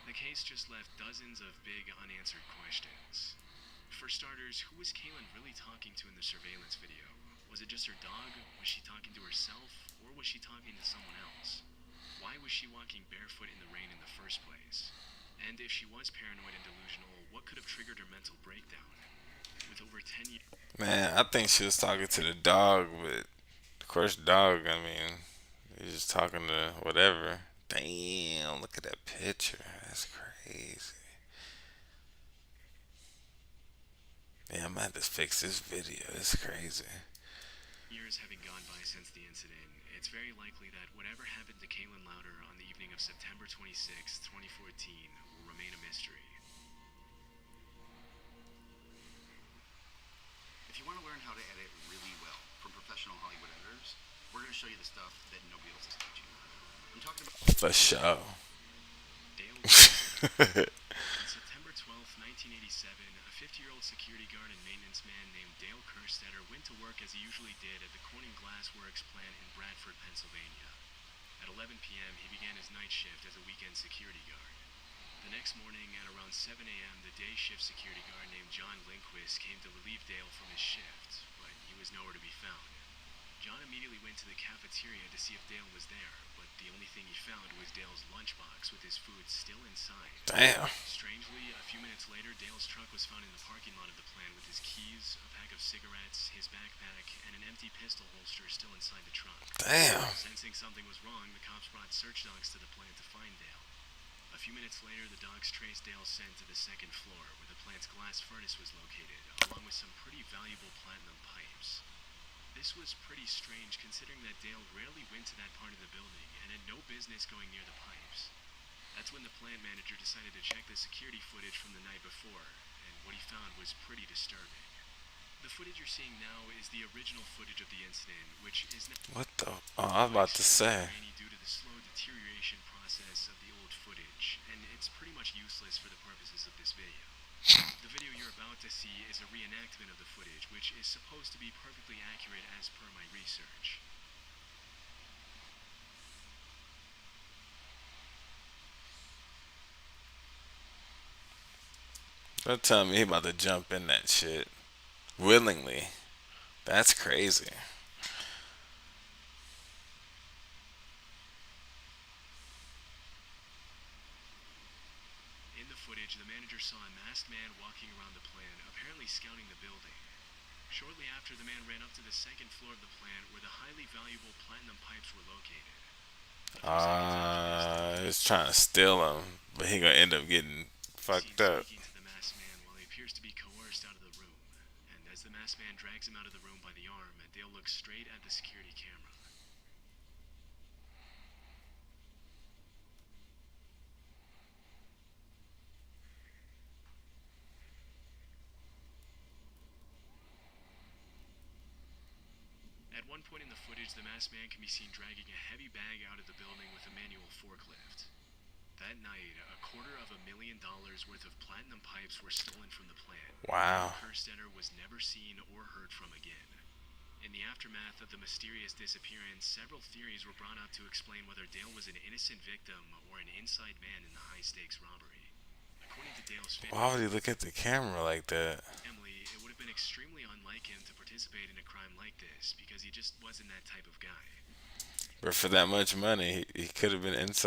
The case just left dozens of big unanswered questions. For starters, who was Kaylin really talking to in the surveillance video? Was it just her dog? Was she talking to herself? Or was she talking to someone else? Why was she walking barefoot in the rain in the first place? And if she was paranoid and delusional, what could have triggered her mental breakdown? With over 10 years Man, I think she was talking to the dog, but of course, dog. I mean, he's just talking to whatever. Damn, look at that picture. That's crazy. Yeah, I'm gonna have to fix this video. It's crazy. having gone by since the incident, it's very likely that whatever happened to Kaylin Louder on the evening of September 26, 2014, will remain a mystery. If you want to learn how to edit really well from professional Hollywood show you the stuff that nobody else is teaching. I'm talking about For sure. Dale Jr. On September 12th, 1987, a 50-year-old security guard and maintenance man named Dale Kerstetter went to work as he usually did at the Corning Glass Works plant in Bradford, Pennsylvania. At 11 p.m., he began his night shift as a weekend security guard. The next morning, at around 7 a.m., the day shift security guard named John Lindquist came to relieve Dale from his shift, but he was nowhere to be found. John immediately went to the cafeteria to see if Dale was there, but the only thing he found was Dale's lunchbox with his food still inside. Damn. Strangely, a few minutes later, Dale's truck was found in the parking lot of the plant with his keys, a pack of cigarettes, his backpack, and an empty pistol holster still inside the trunk. Damn. Sensing something was wrong, the cops brought search dogs to the plant to find Dale. A few minutes later, the dogs traced Dale's scent to the second floor, where the plant's glass furnace was located, along with some pretty valuable platinum pipes. This was pretty strange considering that Dale rarely went to that part of the building and had no business going near the pipes. That's when the plant manager decided to check the security footage from the night before, and what he found was pretty disturbing. The footage you're seeing now is the original footage of the incident, which is now What the? Oh, I was about to extremely say. grainy due to the slow deterioration process of the old footage, and it's pretty much useless for the purposes of this video. The video you're about to see is a reenactment of the footage, which is supposed to be perfectly accurate as per my research. Don't tell me he about to jump in that shit willingly. That's crazy. In the footage, the manager saw a masked man walking around the plant, apparently scouting the building. Shortly after, the man ran up to the second floor of the plant where the highly valuable platinum pipes were located. A few seconds after this, the man He's trying to steal him, but he gonna end up getting is seen fucked up. speaking to the masked man while he appears to be coerced out of the room. And as the masked man drags him out of the room by the arm, Dale looks straight at the security camera. At one point in the footage, the masked man can be seen dragging a heavy bag out of the building with a manual forklift. That night, $250,000 worth of platinum pipes were stolen from the plant. Wow. Kerstetter was never seen or heard from again. In the aftermath of the mysterious disappearance, several theories were brought up to explain whether Dale was an innocent victim or an inside man in the high-stakes robbery. According to Dale's Why would he family, look at the camera like that? it would have been extremely unlike him to participate in a crime like this because he just wasn't that type of guy. But for that much money, he could have been He was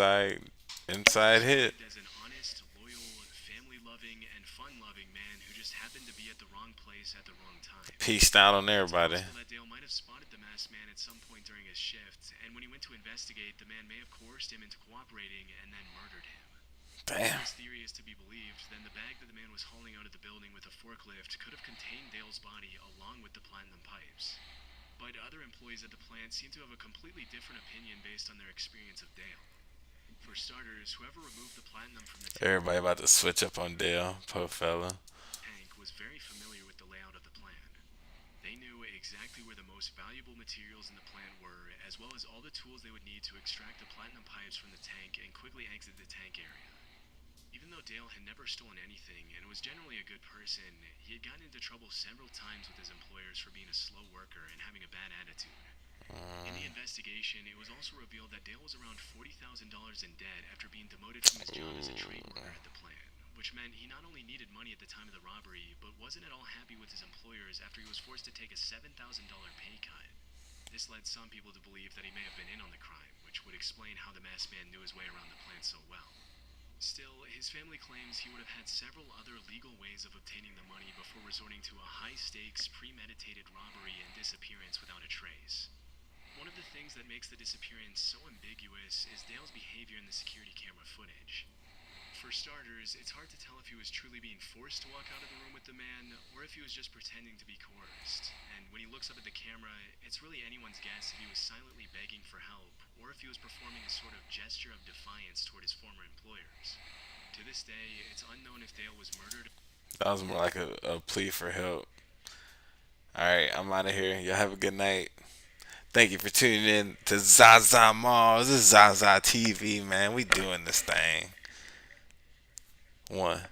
inside hit. described as an honest, loyal, family-loving, and fun-loving man who just happened to be at the wrong place at the wrong time. Pieced out on It's everybody. possible that Dale might have spotted the masked man at some point during his shift, and when he went to investigate, the man may have coerced him into cooperating and then murdered him. Damn. If this theory is to be believed, then the bag that the man was hauling out of the building with a forklift could have contained Dale's body along with the platinum pipes. But other employees at the plant seem to have a completely different opinion based on their experience of Dale. For starters, whoever removed the platinum from the Everybody about to switch up on Dale. Poor fella. tank was very familiar with the layout of the plant. They knew exactly where the most valuable materials in the plant were, as well as all the tools they would need to extract the platinum pipes from the tank and quickly exit the tank area. Even though Dale had never stolen anything and was generally a good person, he had gotten into trouble several times with his employers for being a slow worker and having a bad attitude. In the investigation, it was also revealed that Dale was around $40,000 in debt after being demoted from his job as a trade worker at the plant, which meant he not only needed money at the time of the robbery, but wasn't at all happy with his employers after he was forced to take a $7,000 pay cut. This led some people to believe that he may have been in on the crime, which would explain how the masked man knew his way around the plant so well. Still, his family claims he would have had several other legal ways of obtaining the money before resorting to a high-stakes, premeditated robbery and disappearance without a trace. One of the things that makes the disappearance so ambiguous is Dale's behavior in the security camera footage. For starters, it's hard to tell if he was truly being forced to walk out of the room with the man, or if he was just pretending to be coerced. And when he looks up at the camera, it's really anyone's guess if he was silently begging for help, or if he was performing a sort of gesture of defiance toward his former employers. To this day, it's unknown if Dale was murdered. That was more like a plea for help. Alright, I'm out of here. Y'all have a good night. Thank you for tuning in to Zaza Malls. This is Zaza TV, man. We doing this thing. One.